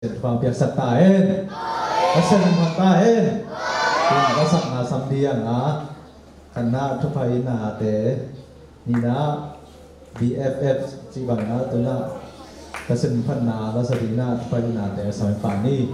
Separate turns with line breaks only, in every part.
Phàm việc sạch taen, asen phàm taen, tin có sắc na sam diang à, khăn na thu phai na te, ni na BFF chỉ bằng na tu na, asen phan na la sa di na thu phai na te sa phàm ni.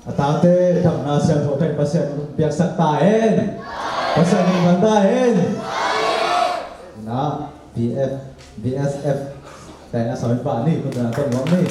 Atate thằng na xem thổ thành pasien việc sạch taen, pasien phàm taen, na BSFแต่ละสอนป่านี่คุณต้นร้องนี่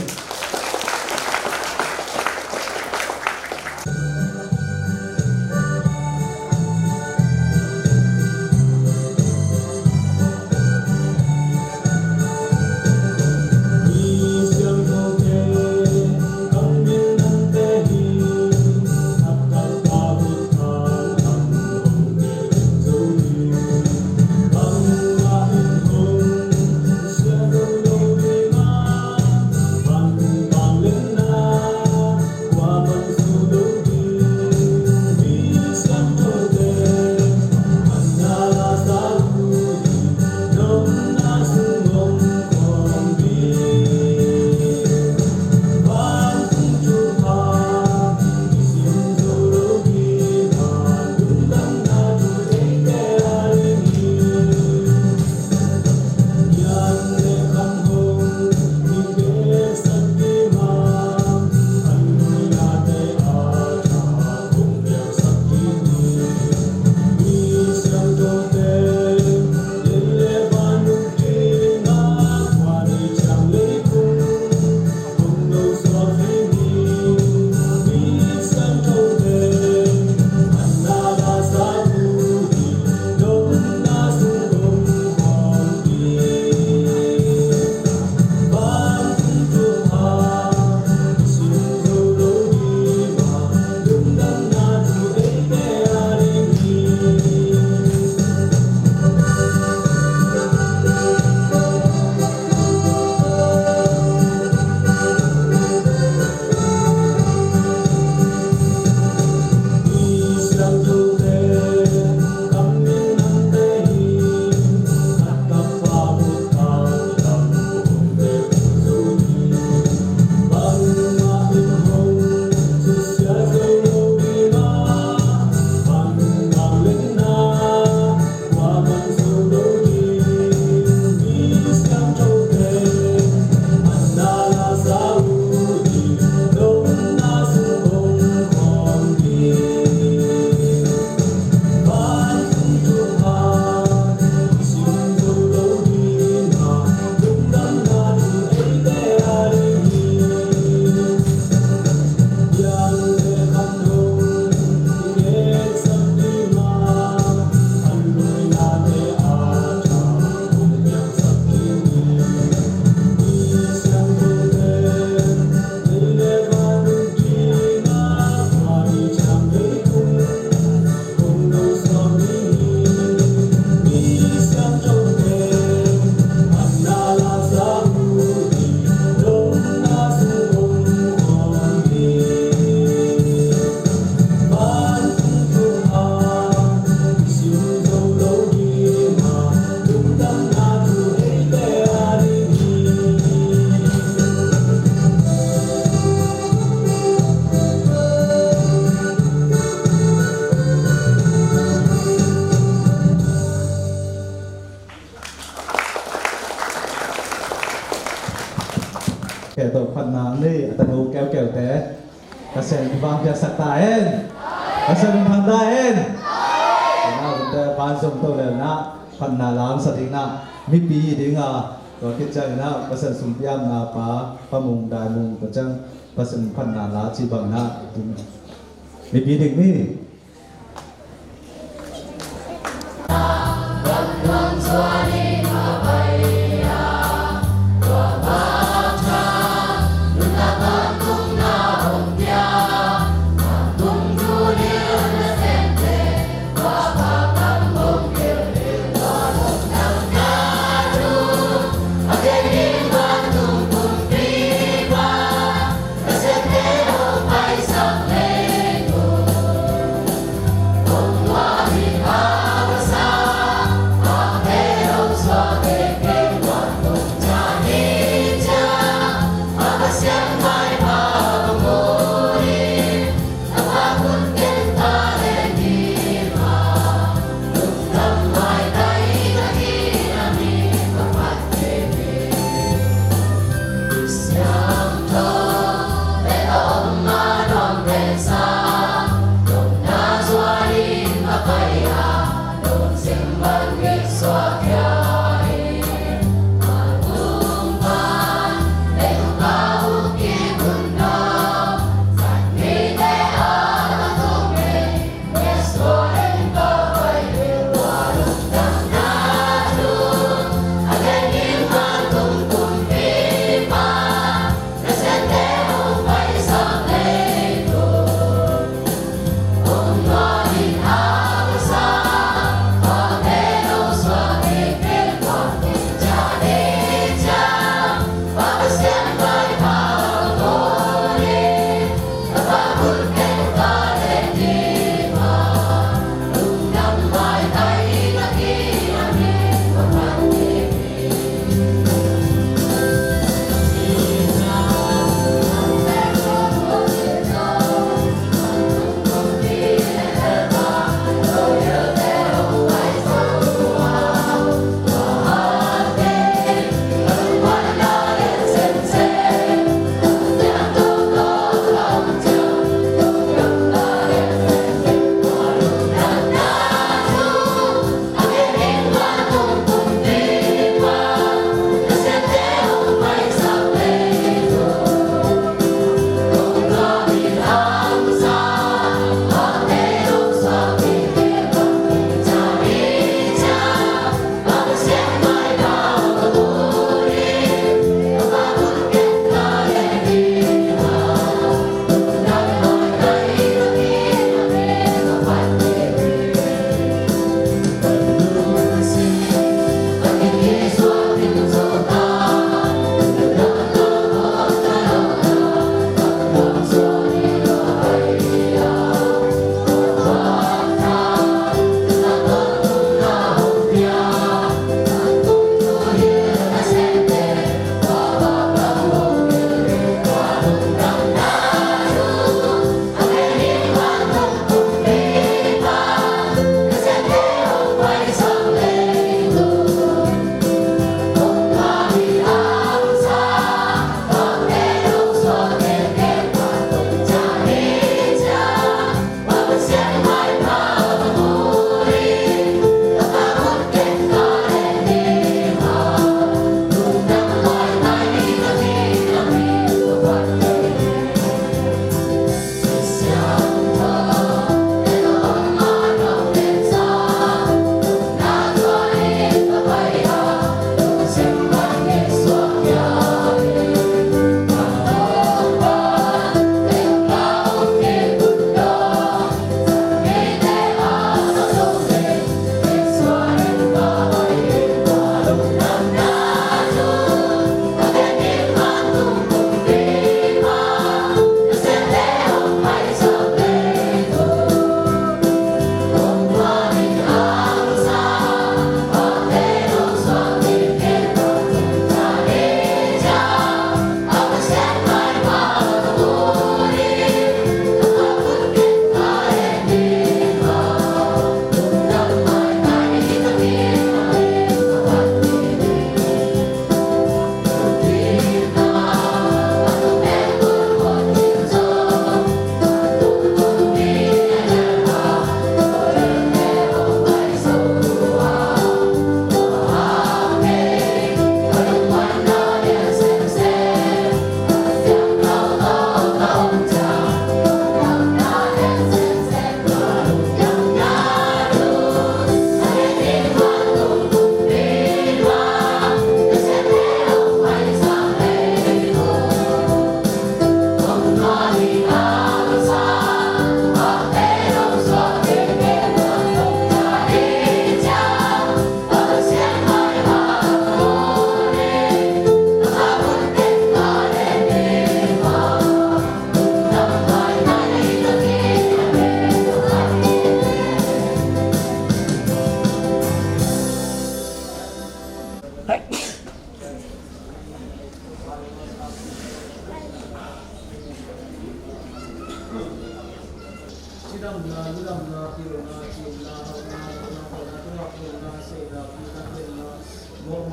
kẻ tổ phần nào ni tận hữu kéo kéo té các sen vang kia sắc ta en các sen thằng ta en na chúng ban sông tôi là na phần nào làm sát đi na mi pi đi ngà rồi cái chân na các sen sum piam na pa mùng đại mùng các chân các sen phần nào lá chỉ bằng na mi pi đi mi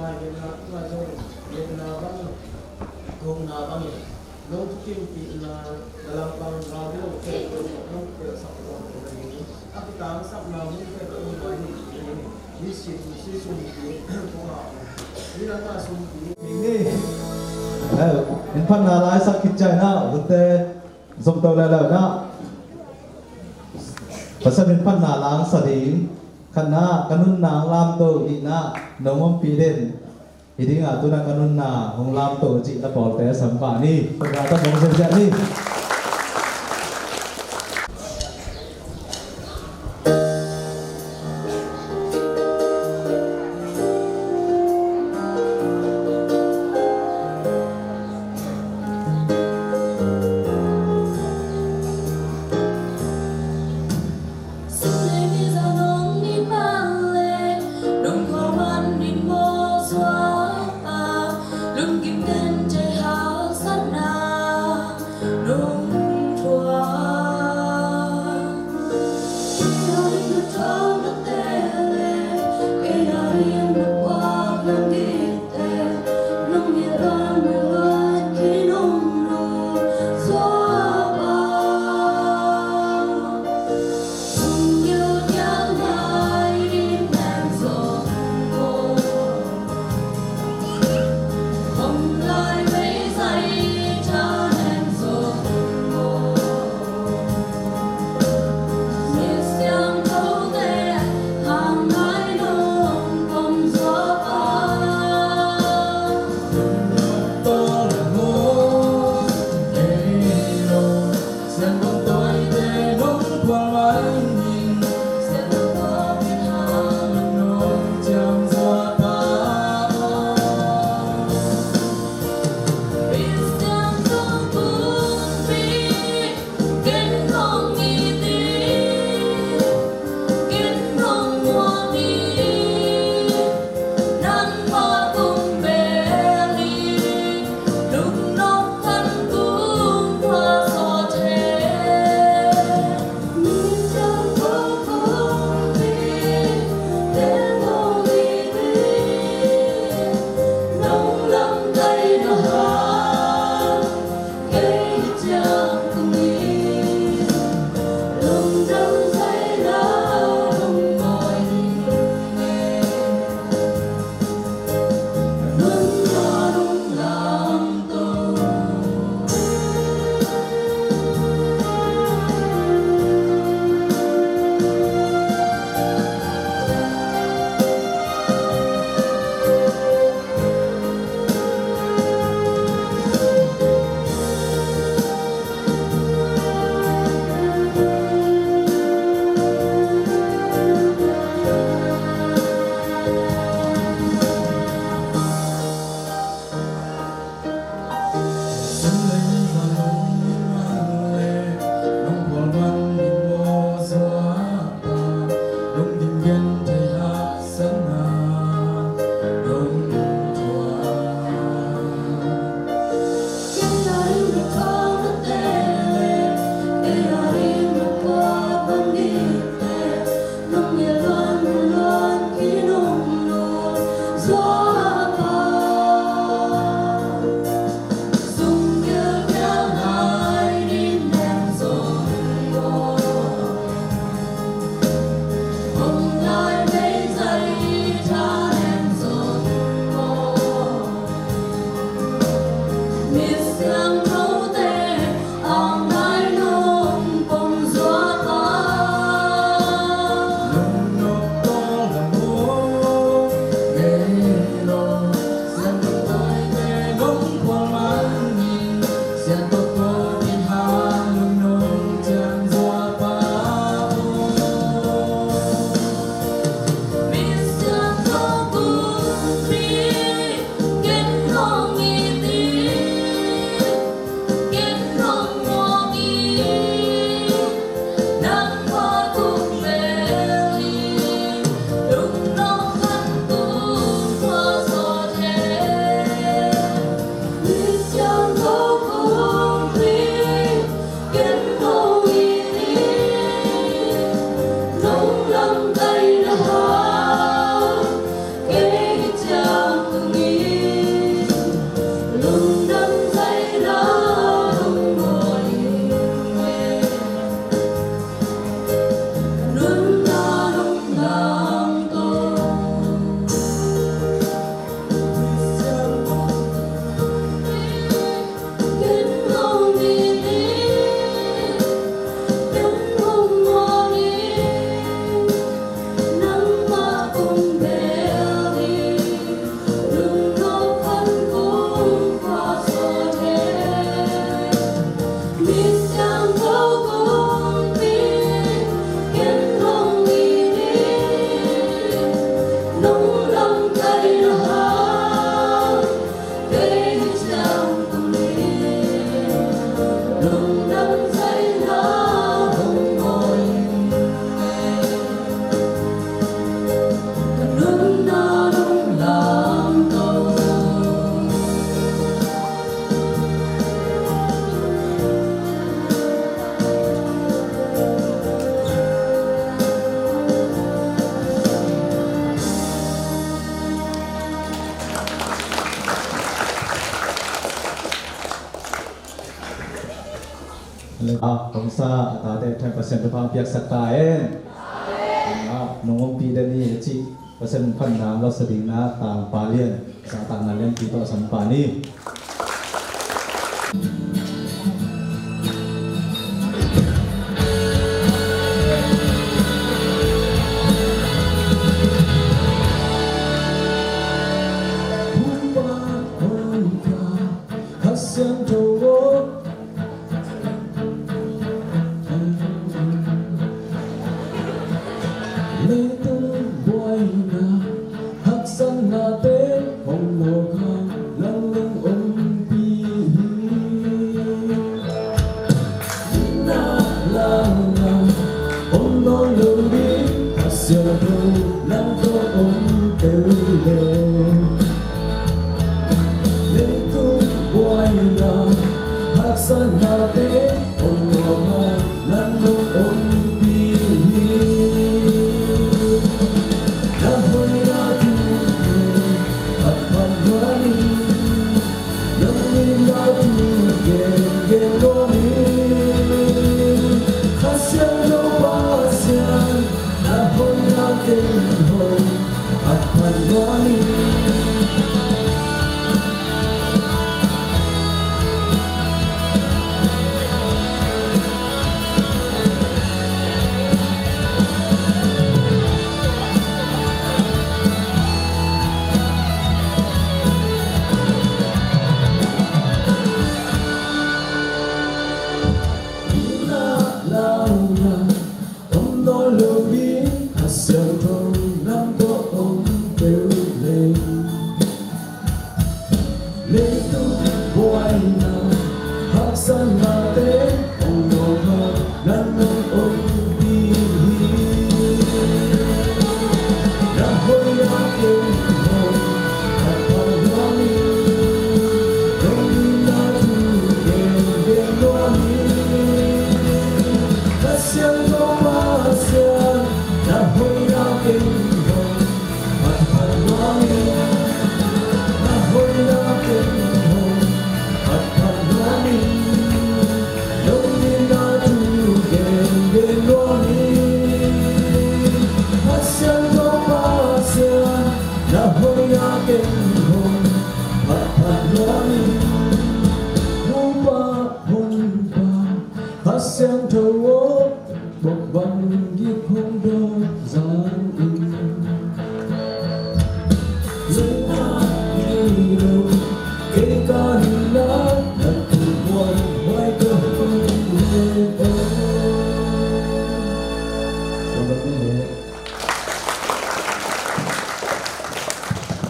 mai bên là rồi bên là băng cùng là băng lúc kim bị là dalam bang radio ke lúc ke sắp vào ini tapi kalau sắp nào mình ke rumah ini di situ sumbi ko ini là sumbi
ini in phan na lai sak khit chai na utte zom to la la na pasan in phan na lang sading khana kanun na lam to ni na nomom pi den iding a tu na kanun na hong lam to chi la bol te sam pa ni pa ta bong sem ja ni
no
Hong sa atate 10% pa piak sakain. Nungong pidani ci pasen pan na lo seding na tang palian sa tang nalian kita sampani.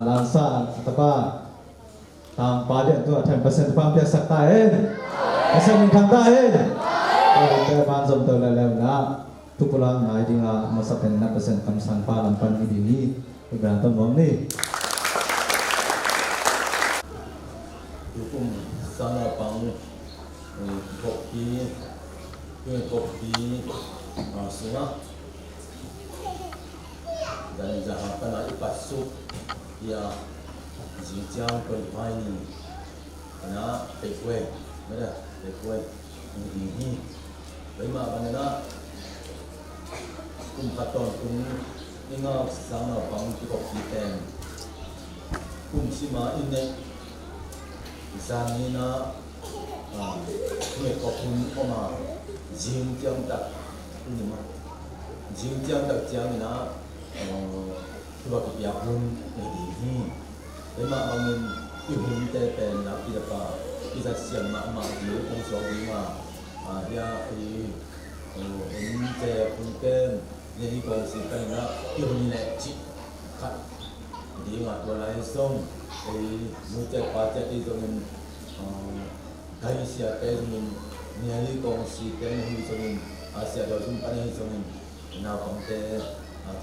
Lansa atapa tang palian tu 10% pa piak sakain. Asa min kantain. Kita ban zom to lelew na tu pulang ngai dinga masapen na persen kam sang pa lampan ini berantem mong ni.
Hukum sana pang kopi sungai dan jahapan ada pasuk ya jinjang perpai ni na tekwe ada tekwe ini lima bagaimana katon ingat sana pang kopi ten sima ini Sanina, người có cùng mà riêng trong đặc nhưng mà riêng trong đặc trang là thua cái việc luôn để đi đấy mà ông mình yêu hình tệ tệ là bây giờ xem mà nhiều công số đi mà ya thì hình tệ cũng tên những công sự cái là yêu hình này chỉ khát đi mà tôi lại xong thì muốn chơi qua chơi đi rồi mình cái gì cái mình nhà đi công sự cái mình rồi mình sẽ đầu chúng ta đi rồi mình nào công ty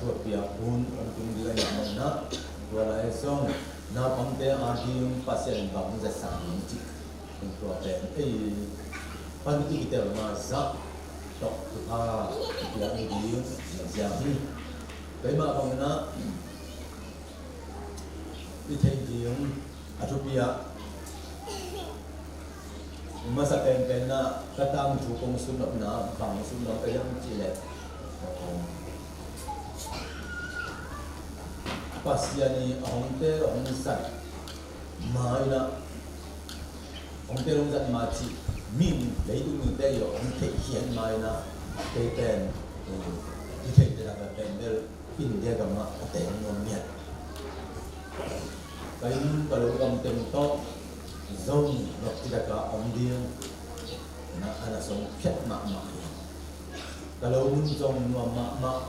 thuộc việc vốn ông cũng đi làm mình đó rồi lại xong nào công ty đi phát triển bằng cái sản phẩm chỉ mình thuộc về cái phần cái điều mà rất độc thực việc đi giảm đi cái mà bằng nó đi thành tiếng Atopia masa pen na katang chukong sunok na bang sunok kayang chile pasyani ongte ongsan mai na ongte ongsan machi min lấy du mình đây rồi ông thể hiện mai na cái tên cái tên là cái tên đó in dia cái mà tên ngon miệt cái kalau ông tên to zong nak tidak ke ông dia nak anak song piat mak kalau mun zong mak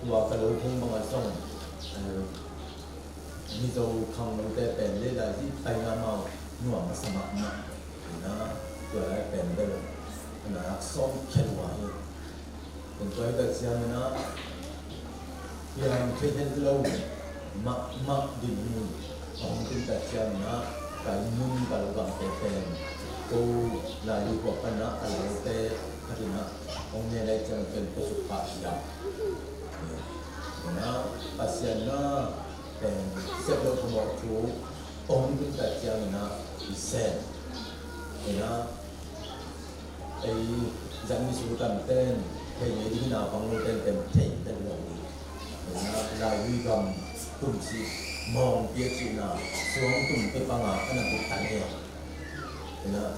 tua kalau pun bang song ni zong khang nong te pen le la si tai na mau nuam sama mak na tua la pen de na song khen waเป็นตัวเด็กเสียงนะยังเคยเห็นเรามักดินมุนของเป็นแต่เสียงนะการมุนกับเราบางเป็นกูลายกว่ากันนะอะไรแต่ขนาดนะองค์เนี่ยได้จังเป็นประสบการณ์ยาวนะปัจจัยนะเป็นเสพโลกหมดทุกองค์เป็นแต่เสียงนะอิเซนนะไอ้จังมีสุขกันเต้นcái gì đi nào bằng người tên tên thầy tên lòng là vi cầm tụm si mong biết gì nào xuống tụm cái băng à cái nào cũng tàn hết thế nào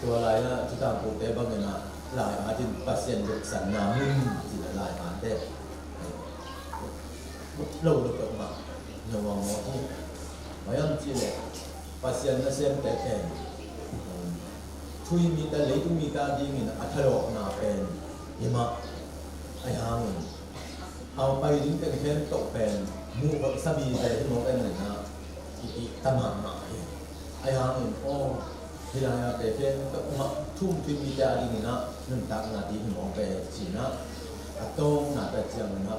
ตัวอะไรนะที่ตามโปรเตบังเนี่ยนะหลายอาทิตย์ปัสเซียนเด็กสันนามุ่งจีหลายอาทิตย์เราเกิดมาอย่างว่าหมอที่ไม่ยังจีเลยปัสเซียนนั่นเส้นแต่แข็งทุยมีแต่เล็กทุยมีตาดีนี่นะอัธรสนาเป็นยังมาไอ้หางเอาไปถึงเป็นแค่ตกเป็นมูกับสบีใจที่มองเป็นหนึ่งนะอีตามมาไอ้หางโอ้ที่เราแต่แค่ตกมาทุ่มทุนมีใจดีนะนั่นต่างนาทีที่มองเป็นสินะอะตงนาแต่เจียงนะ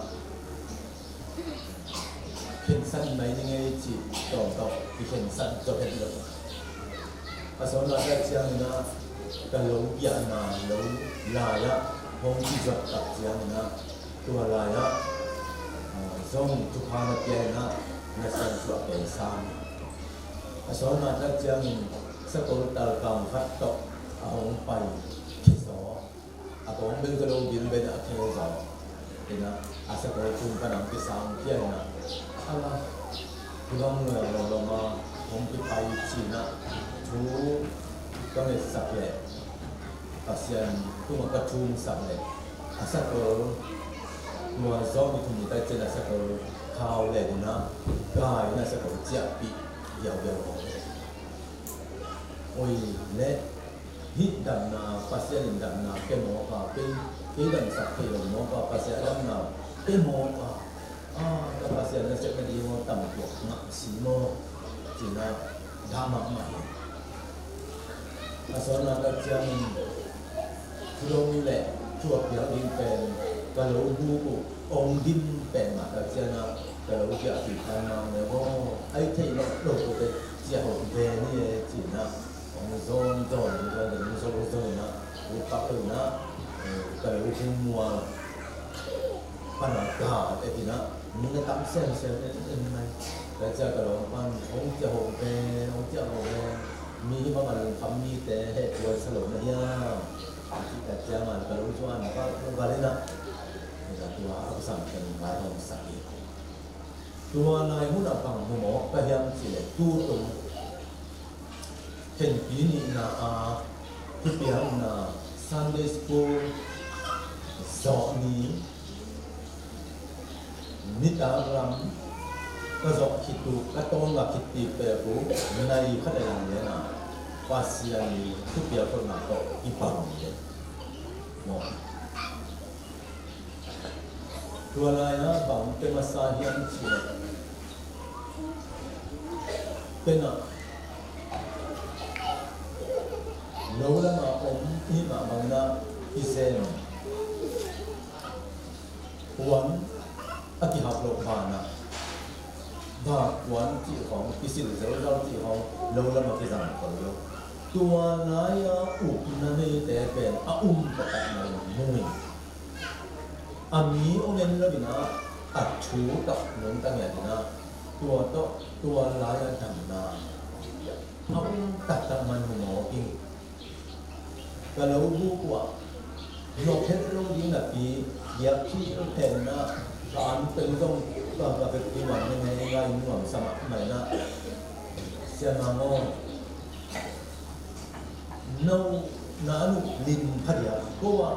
เข็นสั้นไหมยังไงจีต่อที่เข็นสั้นจะเป็นเลยอาศัยนาแต่เจียงนะกะโลยานาโลลายะผมที่จะตัดเสียงนะตัวลายนะส่งทุกพานาเปียนะนั่นสั่งตัวเป็นสามอาศัยมาตัดเสียงสกุลตาลกรรมพัดตกเอาไปคิดสออาผมเป็นกระโดดบินเป็นอาเทศะเห็นนะอาศัยคุณกระนำที่สามเพียงนะอะไรที่ต้องเมื่อเรามาผมที่ไปจีนนะทุกก็เลยสักแหละpasien tu maka cum samle asal ko nuo zo mi thumi ta chen asal ko khao le na gai na asal ko chia pi yao yao oi le hit dan na pasien dan na ke mo ka ke dan sak ke mo ka pasien dan na ke mo ka ta pasien na se ka di mo tam ko na si mo chi na dhamma ma asal na ka chiang lông lệ chuột kéo đi bèn cả lỗ bu ông đinh bèn mà đặc biệt là cả lỗ kia thì thay mà nếu có ấy thì nó đổ cái dẻo về như chỉ là ông zon rồi rồi rồi nó cũng bắt được nó cả lỗ bu mùa pan cả cái thì nó những cái tắm xem đến này cái giờ cả lỗ pan ông dẻo về mi mà mình phẩm mi té hệ của sờ lỗ này kita jangan kalau tuan apa balena kita tua aku sampai barang sakit tua nai mun apa mo paham sile tu tu ken bini na piang na Sunday school zoni nitaramก็จะคิดดูก็ต้องมาคิดตีเปรูในพัฒนาเนี่ยนะpasienทุกอย่างคนหนักก็อีปังเลยมองตัวอะไรนะบางเป็นมาสาเหตุที่เป็นอะเราละมาอมที่มาบางนะพิเศษวันอธิหับโลกานะบางวันที่ของพิเศษเราที่ของเราละมาพิจารณาคนเดียวตัวไหนอุปนันแต่เป็นประกาศในมุ่งอันนี้องค์นี้เราบินะอัดชูกับน้องตั้งอย่างนะตัวลายดังนาตัดมันหัวกิ้ง ก็รู้กว่าโลกเพชรโลกยิ่งหนักปีเหยียบที่แผ่นนะการเป็นต้องก็เป็นปีวันยังไงง่ายหน่วงสมัครใหม่นะเสียมาโม่น้องน้าหนุลินพัดยาก็ว่า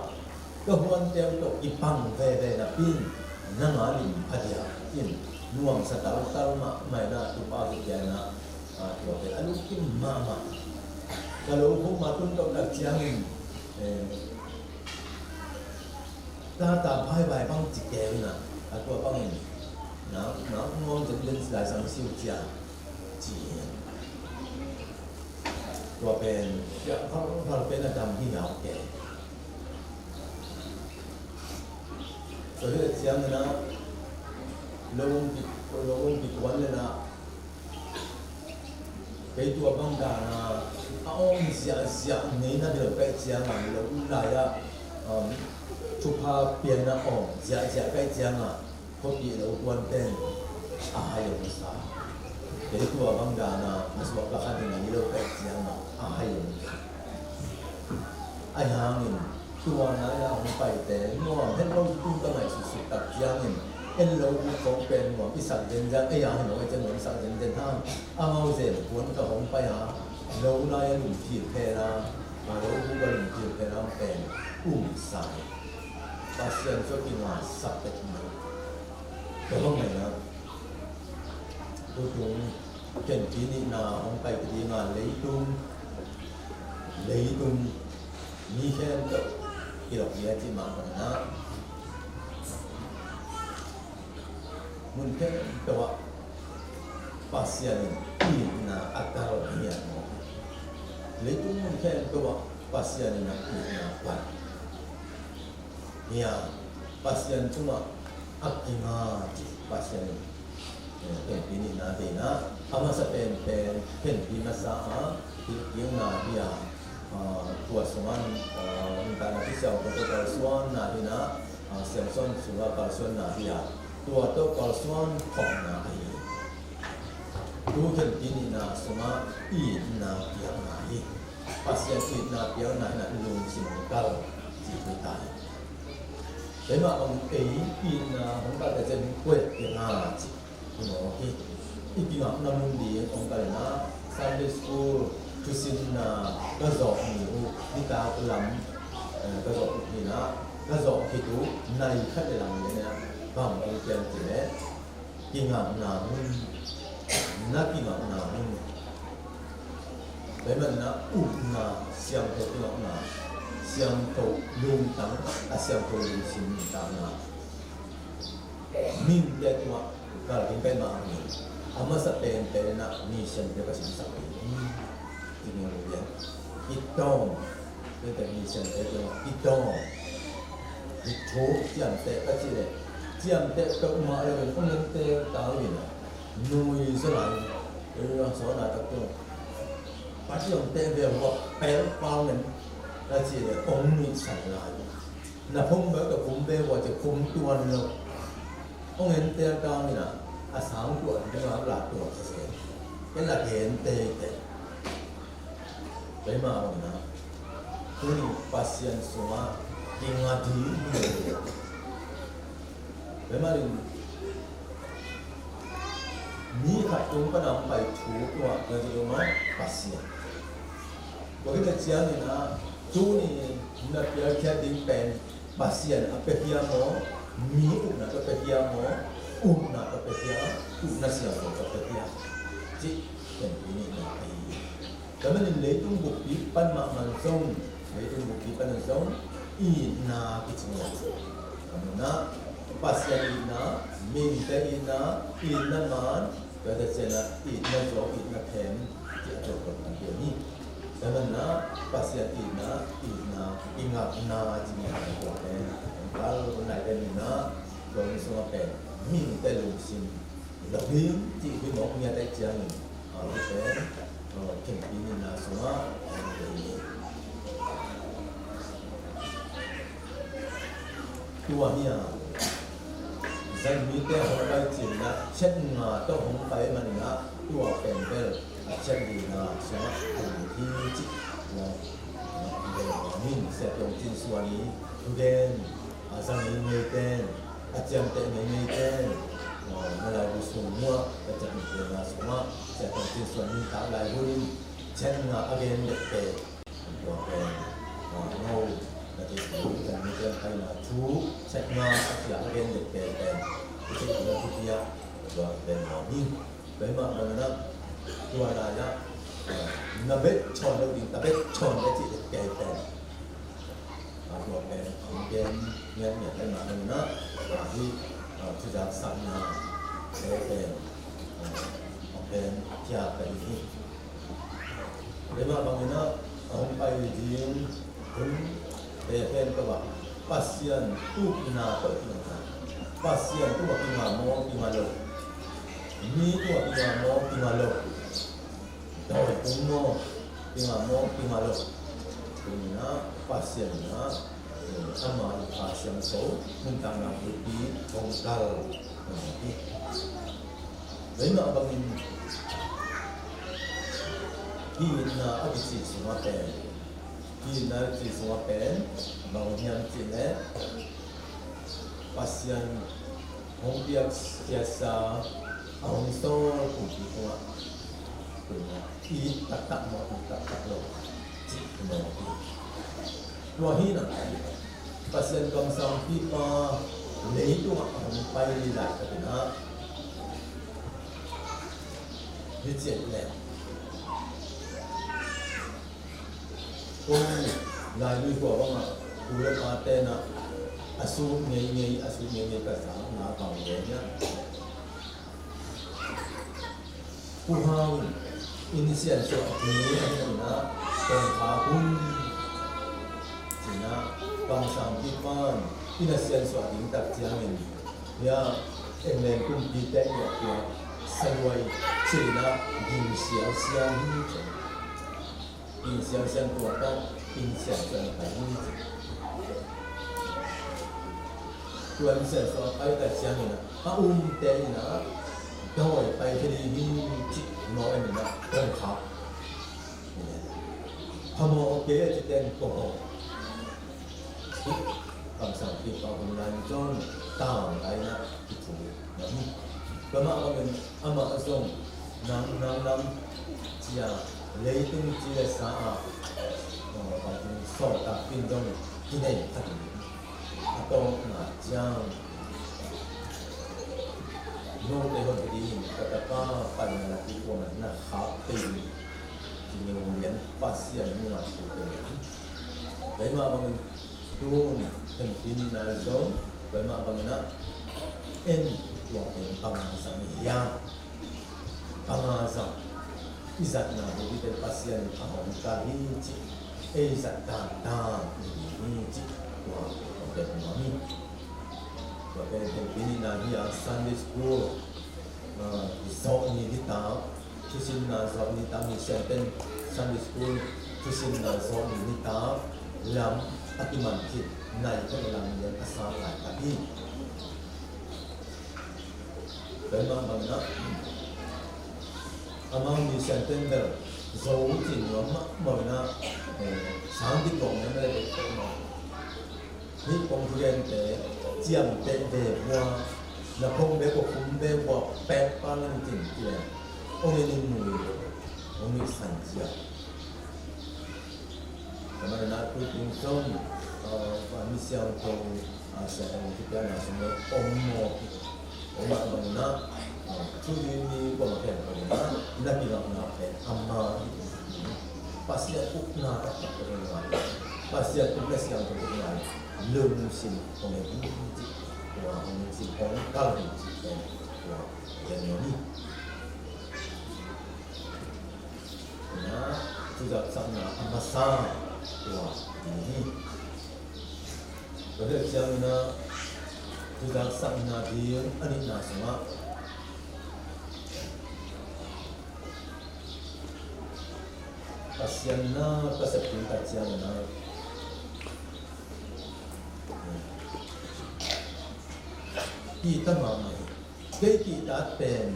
ก็หัวเจ้าตกอีปังเวนะปีนั่งหาลินพัดยาอินหน่วงสตาร์ตลมาใหม่นะตุปาตุแกนะตัวเป็นอนุกิมมาkalau rumah tu tak nak jangan ta phai bài băng chỉ kéo nè aku băng nó ngon dẫn lên lại sang siêu chia chỉตัวเป็นเขาเป็นอาจารย์ที่เหงาแก่ตัวที่เสียงนะลงปิดวันเลยนะไปตัวบางดานะเอาเสียนี่นะเดี๋ยวไปเสียงมันเราอุลายะชุภาเปลี่ยนนะอ๋อเสียไปเสียงอ่ะพอดีเราควรเป็นอาหารมุสาไปตัวบางดานะมาสวมกับขันนี่เราไปเสียงอ่ะอาหารมุสาไอ้หางนี่ตัวนั้นเราไปแต่ง่วงให้เราตุ้มตั้งไหนสุดๆตัดเสียงนี่เอ็นเราคงเป็นหัวพิสัยเด่นจังไอ้ยาเห็นว่าจะเหมือนสังเด่นท่ามเอาเสร็จควรกับผมไปหาเรานายหนุ่มจีบเพล่าเราผู้บริหารจีบเพล่าเป็นสายภาษาช่วยกินว่าสับเป็ดมันก็ต้องไหนนะดูตรงเก่งปีนี้นาผมไปปฏิงานเลยตุ้มมีแค่ก็ที่เราเรียนที่มาคนนะมันแค่ตัวภาษาที่น่าอัตราเนียมเลยตุ้มมันแค่ตัวภาษาที่น่าปัดเนี่ยภาษาที่น่าอักขิมาจิภาษาเป็นปีนี้นาดีนะอามาสเป็นปีมาสาที่ยังนาดีอ่ะตัวสวรรค์การนักศึกษาตัวสวรรค์นาดีนะเสียงส่วนสุราการส่วนนาดีอ่ะตัวโตการส่วนของนาดีดูเห็นปีนี้นาสมาอีนาเปียงนาดีภาษาอีนาเปียงนาดีนะลุงสิมกัลจีบตายแต่มาองค์อีนาของการจะเป็นกล้วยเปียงนาจีคุณหมอที่อีปีนั้นนำมุนดีองค์การนะ Sunday School ทุสินนะก็สอบมีหูนิตาอุลัมก็สอบมีนะก็สอบคิดดูในขั้นเรื่องนี้นะบางองค์เจ้าจีเล่กิงามนามุนนักกิงามนามุนแต่มันนะอุนาเสียงโตกิงามนาเสียงโตลุงตังเสียงโตลุงสินตังนะมินเด็กว่าการกินไปมาเนี่ยอามาสเป็นนะมีเช่นเดียวกับสิ่งศักดิ์สิทธิ์ที่มีเรื่องอิตองเป็นแต่มีเช่นเดียวกับอิตองอิโถเจียมเตะก็ใช่เลยเจียมเตะก็มาเลยเป็นคนเล่นเตะตายเลยนะนุยสลายสอนอะไรตัวปัจจุบันเตะเดียวว่าแปลฟังเนี่ยก็ใช่เลยองค์มีสัญญาณนะผมแบบกับผมเบลว่าจะคุมตัวเราองค์เห็นเตะตายนะอาสามตัวที่มาหลักตัวเสียเป็นหลักเห็นเตะไปมาวันนะตัวนี้ปัสยันสมากิงาดีไปมาดินี่ขัดตรงก็นำไปถูกตัวเราจะรู้ไหมปัสยันตัวที่เจียนี่นะจูนี่นักเรียนแค่ดิ้งเป็นปัสยันเอาไปเทียมหมอมีอุณก็ไปเทียมหมอuna pepetia una siapa pepetia cik dan ini nanti kami ni leitung bukti pan mak mansong leitung bukti pan mansong ina kicingnya kami nak pasien ina minta ina man kata saya ina jauh ina pen dia jauh nanti ni kami nak pasien ina ingat na jinya kalau naik ina kalau semua pen mình tay lùng xin đầu tiên chỉ với một nhà tay chân ở cái kinh phí mình là số tua nha danh mỹ tay không bay chỉ là chết mà tôi không phải mà nữa tua kèm theo chết gì là số hành thi chỉ min sẽ trong tin suy tu đen sang ngày tên aciam tên ngày tên mà lại bổ sung mua và chặt tiền là số mà sẽ trong tin suy tạo lại hơn chen là again được cái của cái ngô là cái chủ cần như thế hay là chú sách nga sẽ again được cái cái là cái kia và cái min vậy mà nó tua là nhá nó biết chọn đâu đi ta biết chọn cái gì cái tên của cái nghe nhận cái mà mình nó và đi chú giáo sẵn là cái kia cái gì vậy mà bằng nó ông bay riêng cũng để tên các bạn pasien tu na tu na pasien tu mà lo ni tu mà lo rồi cũng mô mà lo thì nó pasien nó ama pasien số mình tăng làm được đi công cao đấy mà bằng mình khi na ở cái gì số mà tên khi na cái số mà tên bằng nhân chỉ này pasien không biết biasa ông số cũng chỉ có ít tak lo chỉ lo lo hi na pasien công sang pipa lấy tu ông bay lại cái đó như chuyện này cũng lại đi qua bằng cú lên mà tên là asu nghe cái sáng nào còn nhớ nhá cú hang inisial so ni na tong hapun sina bang sang pipan inisial so ding tak chiangin ya englen kum pi te ya sanwai sina ding xiao xiang inisial xiang tu ta inisial xiang ta ni tuan inisial so ai tak chiangin na te na doi pai ke ni chi nói em là công học, hâm mộ kế chỉ tên công học, làm sao thì có một lần cho tạo cái là cái chủ nắm, cái mà mình ama ở trong năm chỉ là lấy tung chỉ là xã và chúng so tập bên trong cái này thật, đó là giang nô tê hồn đi kata pa pan laki ko na khap tin ni ngien pasien ni ma su te dai ma bang tu ten tin na zo dai ma bang na en wa en pang sa ni ya pang sa izat na bo te pasien ahon ka hi chi e izat ta ni chi wa te ma ni cái bên này là Sunday school dọn như thế nào chú xin là dọn như thế nào sẽ tên Sunday school chú xin là dọn như thế nào làm các cái màn kịch này có thể làm những cái sáng lại cả đi cái mà bằng đó among như sẽ tên là dấu chỉ nó mắc mồi na sáng cái cổng này đây để nó hít công viên để chiếm tên về qua là không bé của không bé của bé con lên chỉnh chỉnh ông ấy nên người ông ấy sản xuất cái này là tôi tin rằng và mission của sẽ làm cái này là ông mà nó chú ý đi qua một cái nó là cái nào cái amma pasti aku nak tak terima pasti aku mesti yang terima lương xin của mình của mình xin có cao điểm của dân nó đi đó chú dạy xong là amasa của đi có được chăng na chú dạy xong là đi anh đi nào xong pasien na pasapin pasien na kita mama cái kita pen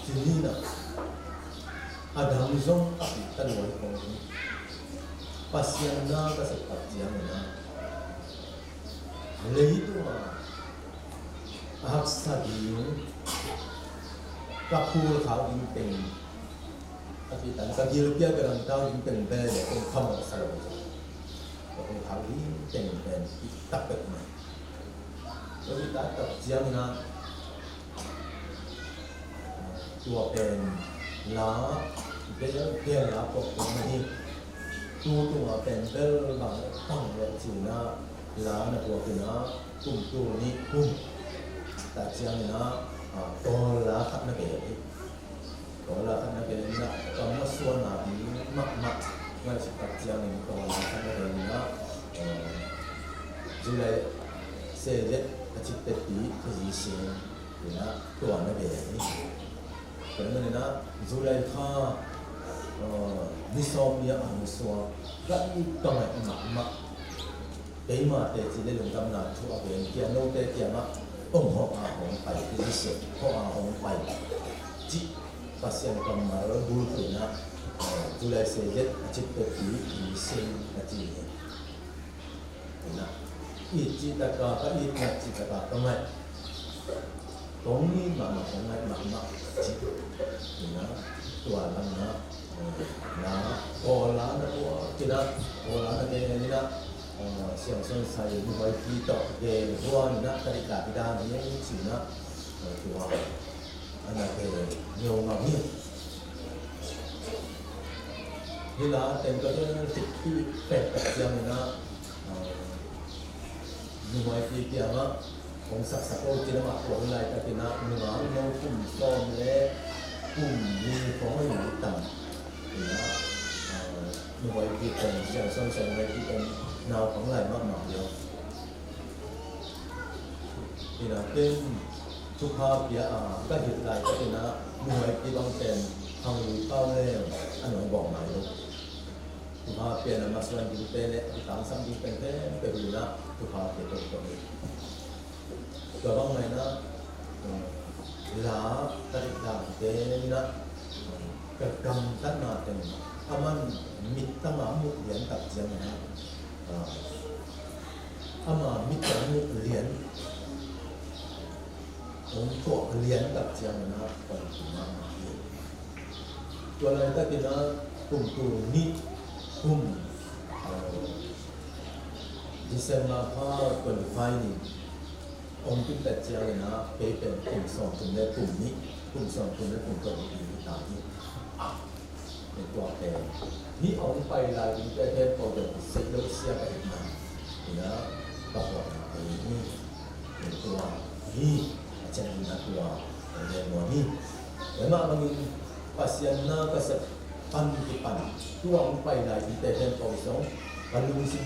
sini na adam zong api tanwai kong pasien na kasi pagdiyan na leito ahak saging kapul khawing teng akitan sagil pia garang tawing teng bele kung kamo sa kung khawing teng ben tapet na so kita pagdiyan na tua pen la bel la pok ni tu pen bel bang tang le china la na tua pina tu ni ta chiang na to la khat na ke na ka ma suan na bi mak nga si ta chiang ni to la khat na ke na julai se je achit te ti ji se na to na ke ni karena na julai kha nisomia amuswa kan kamai mak cái mà để chỉ để lồng tâm là thu ở bên kia nô tê kia mà ông họ hồng phải cái gì họ hồng phải chỉ pasien cầm mà nó bùn thì na tu lại sẽ rất chích tự kỷ thì sinh là gì na ít chỉ ta cả cái ít là chỉ ta cả cái này cũng như mà không ai mà chỉ thì na tua lắm na có lá nó có cái đó có lá nó cái này na siang son saya buat kita ke ruang nak tarik kat kita ni cina tua anak ke nyong ngami bila tengok tu tikpi pek yang na buat kita mah orang sakau kita mah orang lain tapi nak mengenal mau pun som le pun ni kau yang hitam buat kita siang son saya buat kita nào cũng lại mất mạng nhiều thì là tên chụp hợp kia các hiện lại các tên là người đi bằng tiền hàng lúa cao lên anh nói bỏ mày luôn chụp hợp kia là mà xuân chụp tên đấy thì tám trăm chụp tên thế về vì là chụp hợp kia tốt tốt rồi bằng này nó là các định làm thế nó cái cầm tất là tiền aman mít tâm ám một điểm tập riêng này ama mita mu lian untuk lian tak siang na pantuma tuan kita kena tu ni December pa qualify ni kita siang na paper song ni to ni ta ni itu apa ni orang pai la kita he for the selo sia ka na ina bahwa ini itu ni macam ni nak tua dan ni memang bagi pasien na kasat pan tu orang pai la kita he for song kalau si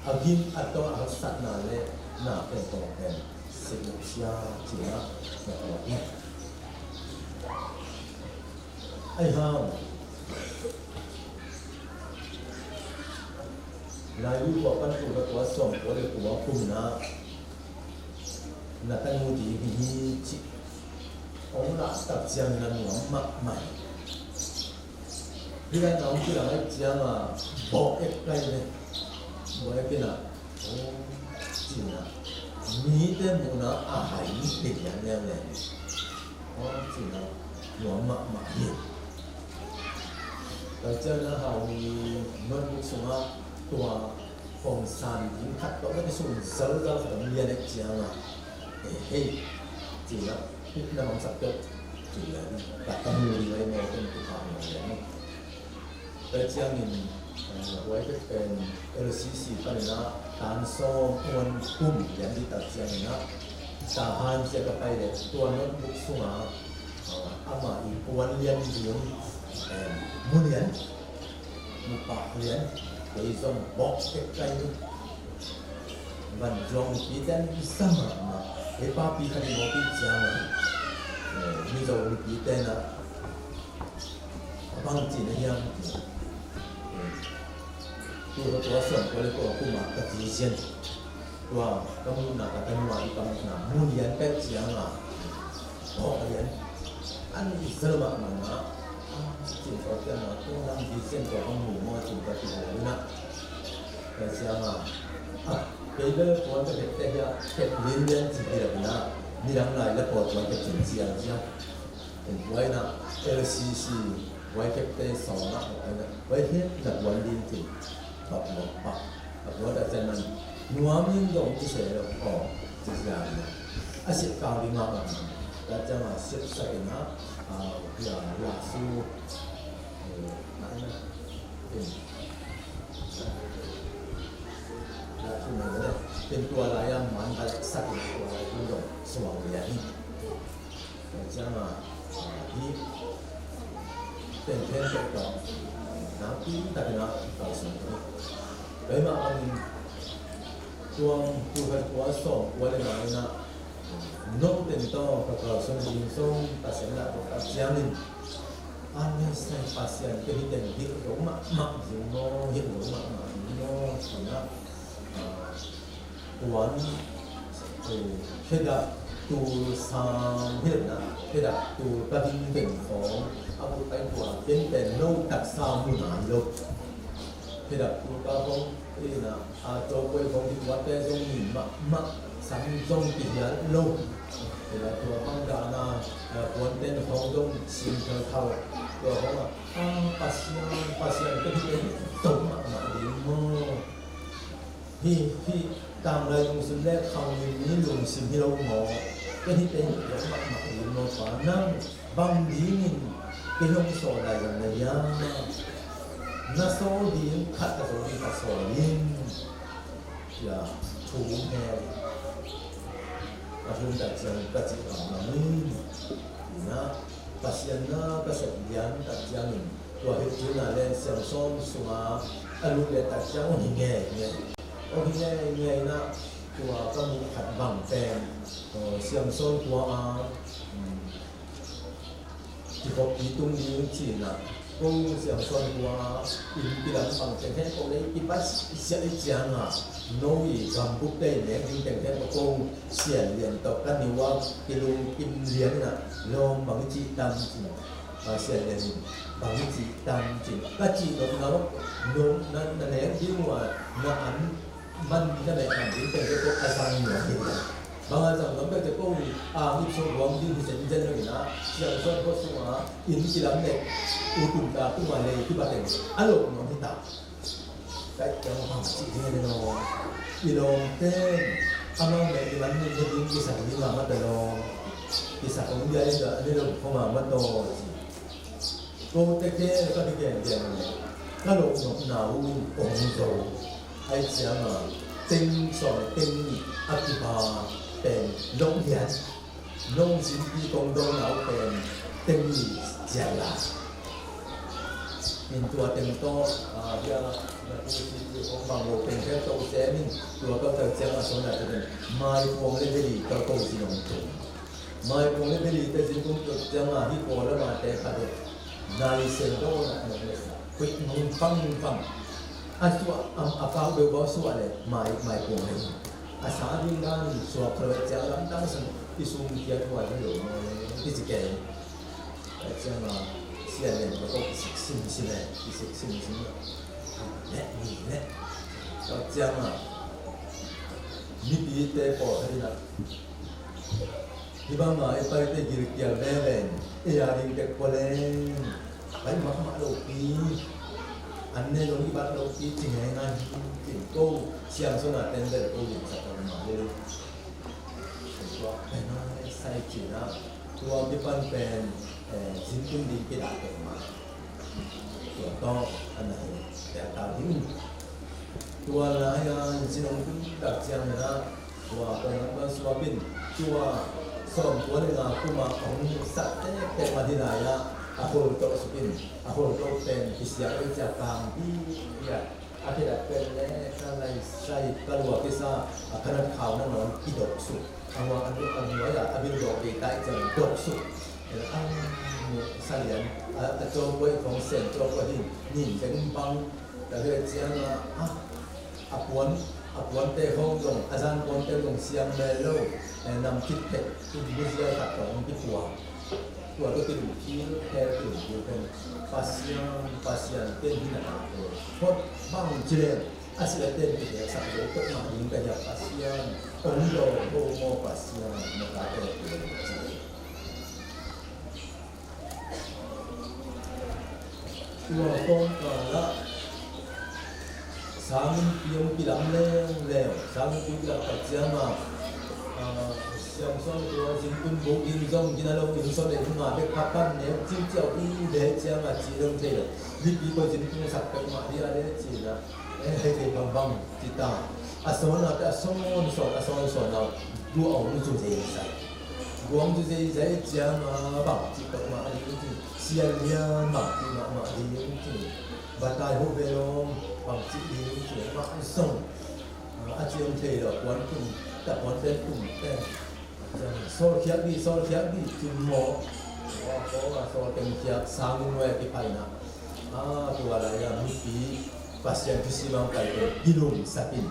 agim atau asat na le na pen to pen selo sia cina na ni ai ha lalu bukan tu kuasa oleh kuasa kumna nak tanya di sini cik orang nak tak jangan nak mak mai bila nak tu lah jangan bawa ekkai ni bawa ekkai nak cina ni dia muna ahai ni dia yang ni cina mak ni kerana hal ni menurut semua tua phong san những khắc đó cái sùng sớ ra phải liên đấy chỉ là chỉ là ít là không sạch được chỉ là đặt tâm người lấy một cái họ này tới chiang nhìn với cáiเป็นLCC cái này tán so quân cung yang đi tập chiang này ta han sẽ gặp phải để tua nó bục xuống ama quân liên dưỡng muốn liên một bạc liên cái dòng bọc cái van dòng cái tên sama mà cái papi cái này một cái chàng như dòng cái tên là bằng chỉ là yang tu tu asal boleh kau aku mak kecilan tua kamu nak kata mua kamu nak mulian pet chàng oh kalian an Islam mana 进头店啊，都让你现在帮你摸进个头呢，在想啊，bây giờ có cái việc này cái liên liên chỉ là cái nào, đi làm lại là có cái chuyện gì à chứ, vậy na LCC vậy cái tê sòng na vậy hết là vấn đề thì bạc một là cho nên nuôi miếng đồng cái gì đó chỉ là sẽ cao đi mà là cho mà sẽ sai na là su nãy làเป็นตัวอะไรมันจะสักตัวอะไรที่เราสว่างอย่างนี้จะมาที่เป็นเพื่อนกันต่อน้ำที่แต่ละต่อสิ่งนี้เลยมาอันตัวตัวส่งตัวอะไรนะนกเป็นต่อกับเราส่งยิงส่งตัดสินละกับเจ้าหนึ่งอันนี้ใส่ภาษาเป็นที่เด่นที่เราหมักอยู่โน่เห็นเราหมักอยู่โน่นะ วันเพดาตูสามเพดาเพดาตูปฏิบัติของอาบุไอหัวเป็นโลกตัดสามมุนานโลกเพดาตูปะของนี่นะโจกวยของที่วัดแต่ทรงหิมะสังทรงปิยะโลกเพดาตัวพังดานาวันเต้นของทรงสิงเท่าตัวของปัสยานก็ที่เป็นตุ่มมาดีโมที่ตามเลยลงสิ่งแรกเขานี้ลงสิ่งที่เราหมอก็ที่เป็นอย่างมากหรือโนฟานั่งบางทีนี่เป็นลงโซดาอย่างไรยังน่าโซดีขัดโซดีขัดโซลินอย่าถูกแหงอาจจะจะก็จะทำนั่นนะปัจจัยน่าก็เสียยันตัดยันตัวเหตุนั้นเลยเสียงส้มสุมาอารมณ์เลยตัดยันหิเงี้ยโอ้ยไงนะตัวก็มีขัดบังแฟนเสียงโซนตัวที่พบที่ตรงนี้จีน่ะก็เสียงโซนตัวอินที่หลังบังแฟนแค่ตรงนี้ที่บ้านเสียอีจังน้อยกำบุกได้เนี่ยยิ่งแต่แค่ก็เสียเรียนต่อกันนี่ว่ากิโลกินเรียนน่ะลองบางจีดำจริงเสียเรียนบางจีดำจริงก็จีเราเราน้องนั่นแหละยิ่งว่าน่าอันมันจะได้อ่านที่เป็นตัวอาจารย์เหนือเห็นบางอาจารย์เราไม่จะกู้วิชาหลวงที่เห็นเจนเลยนะเสียงส่วนก็สว่าอินที่ลำเด็กอุตุตาผู้มาเลยที่บ้านเด็กอารมณ์น้องที่ตาได้จังหวะจีที่นี่น้องอีลงเต้นอาน้องเด็กมันมีเรื่องที่สั่งที่มามาแต่น้องที่สั่งของเดียร์นี่เราเข้ามามาโตกูเต้นก็ที่เก่งเก่งเลยถ้าลงหนาวองค์โตไอ้เจ้ามา正常定義阿基巴病農人農事啲廣東有病定義正啦，面ตัวเต็มโตที่ของบางโลเป็นแค่โตแจ้มินตัวก็จะแจ้งส่วนใหญ่จะเป็นไม้พวงเลเวลีก็โตสิลงตัวไม้พวงเลเวลีแต่สิ่งที่แจ้งมาที่โกแล้วมาแต่ขัดนายเซนโดนะคุยมุ่งฟังaswa apa bebo suale mai pun asal dengan suap jalan langsung isum dia tua dulu dijikan jangan siapa yang sim net jangan ni dia tepo hari nak di bawah apa itu girik leben yang tekpolen baik mak lopi anh nên nói bắt đầu cái trình này ngay chỉnh cô xem số nào tên đây là cô dùng sản phẩm mà lên cái nó sai chỉ làตัวที่ปั้นเป็นชิ้นตุ้มดีกระดาษออกมาตัวก็อันไหนแต่ตามที่ตัวอะไรชิ้นของตุ้มดักเชียงนะตัวเป็นว่าสวาบินตัวสองตัวนี่นะตัวมาของสัตว์แต่มาที่ไหนอะAku untuk sepin, aku untuk pen, kisah kerja kami, ya, akhirnya pen le, kalau saya keluar kisah, akan kau nama hidup su, awak ya, abis dok kita jangan dok su, saya coba kongsen, coba ni bang, tapi jangan apuan teh hong dong, azan apuan teh dong siang melo, nam kit teh, itu bisa kata orang dibuang. tua tu tin kil ter tu tu kan pasian ten ni na ko bang jile asila ten ni ya sa ko to ma ding ka ya pasian on lo ko mo pasian na ka te tua con la sang piang pilang le sang pilang ka jama Xiang son của chính quân bố in dòng in lâu in son để mà biết phát ban nếu chim chiều đi để chiang mà chỉ đông thế rồi đi đi qua chính quân sập cái mà đi ra đấy chỉ là hay cái bằng bằng chỉ ta son là son nào đua ống chú gì sai guang chú gì dễ chiang mà bằng chỉ tập mà đi cái xiên liên bằng chỉ mà đi những cái và tài hộ về luôn bằng chỉ đi những cái mà sông chỉ đông thế rồi quán cùng tập quán tên cùng tên so khiat đi chim mo có so tem khiat sang noi cái phải na tua là ya mi pi pasien tu si mang kai ke dilum sapin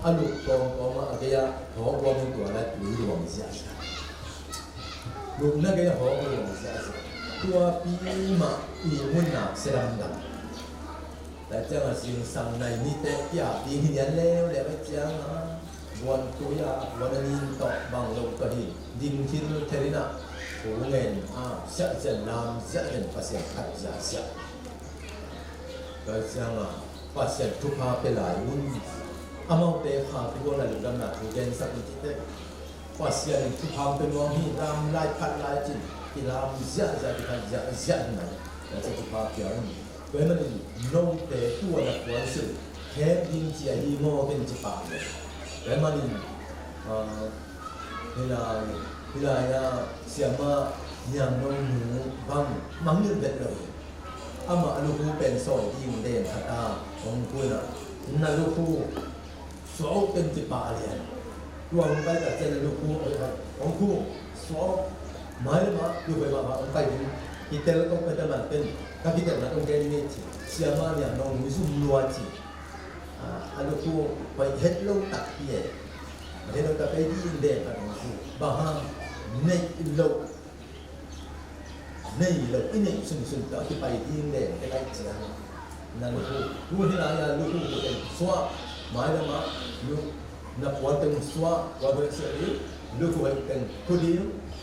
alu ko ma ke ya ho ko mi tua la tu lu wang sia lu na ke ya ho ko wang sia tua pi ma i mun na seram da la chang a sing sang nai ni te pia pi hi yan le le ba changวันตัวอยาวันนี้ต่อบางโลกตัวนี้ดินที่นู่นเทรินะโหเงินเสียเจนน้ำเสียเจนภาษีขัดเสียก็จังภาษีทุกภาเป็นหลายรุ่นอามาเตะขาตัวอะไรลำหนักถูกเย็นสักนิดเดียวภาษีทุกภาเป็นว่ามีรำลายพัดลายจินที่รำเสียที่ขัดเสียนั่นแล้วจะทุกภาเกี่ยวนี่เพราะมันน้องเตะตัวนักบอลสุดแค่ดินเจียฮีโม่เป็นจิปาเลย Cái mà mình thì là xem mà nhà nông vang mắm như vậy rồi, mà lúc khu bên sỏi im đèn thật ta ông quên là lúc khu số bên chỉ bà liền, luôn cái là trên lúc khu ông khu số mấy mà lúc vậy mà ông phải đi tên là ông phải làm tên các cái tên là ông cái này xem mà nhà nông mới dùng loa chỉ lúc khu phải hết lâu tập về để nó tập cái gì để mà nó bảo ha này lâu cái này sừng đó cái bài đi để cái này chỉ là lúc khu thế là lúc khu cái xóa máy đó mà lúc nạp quan tâm xóa và bây giờ đi lúc khu cái khu đi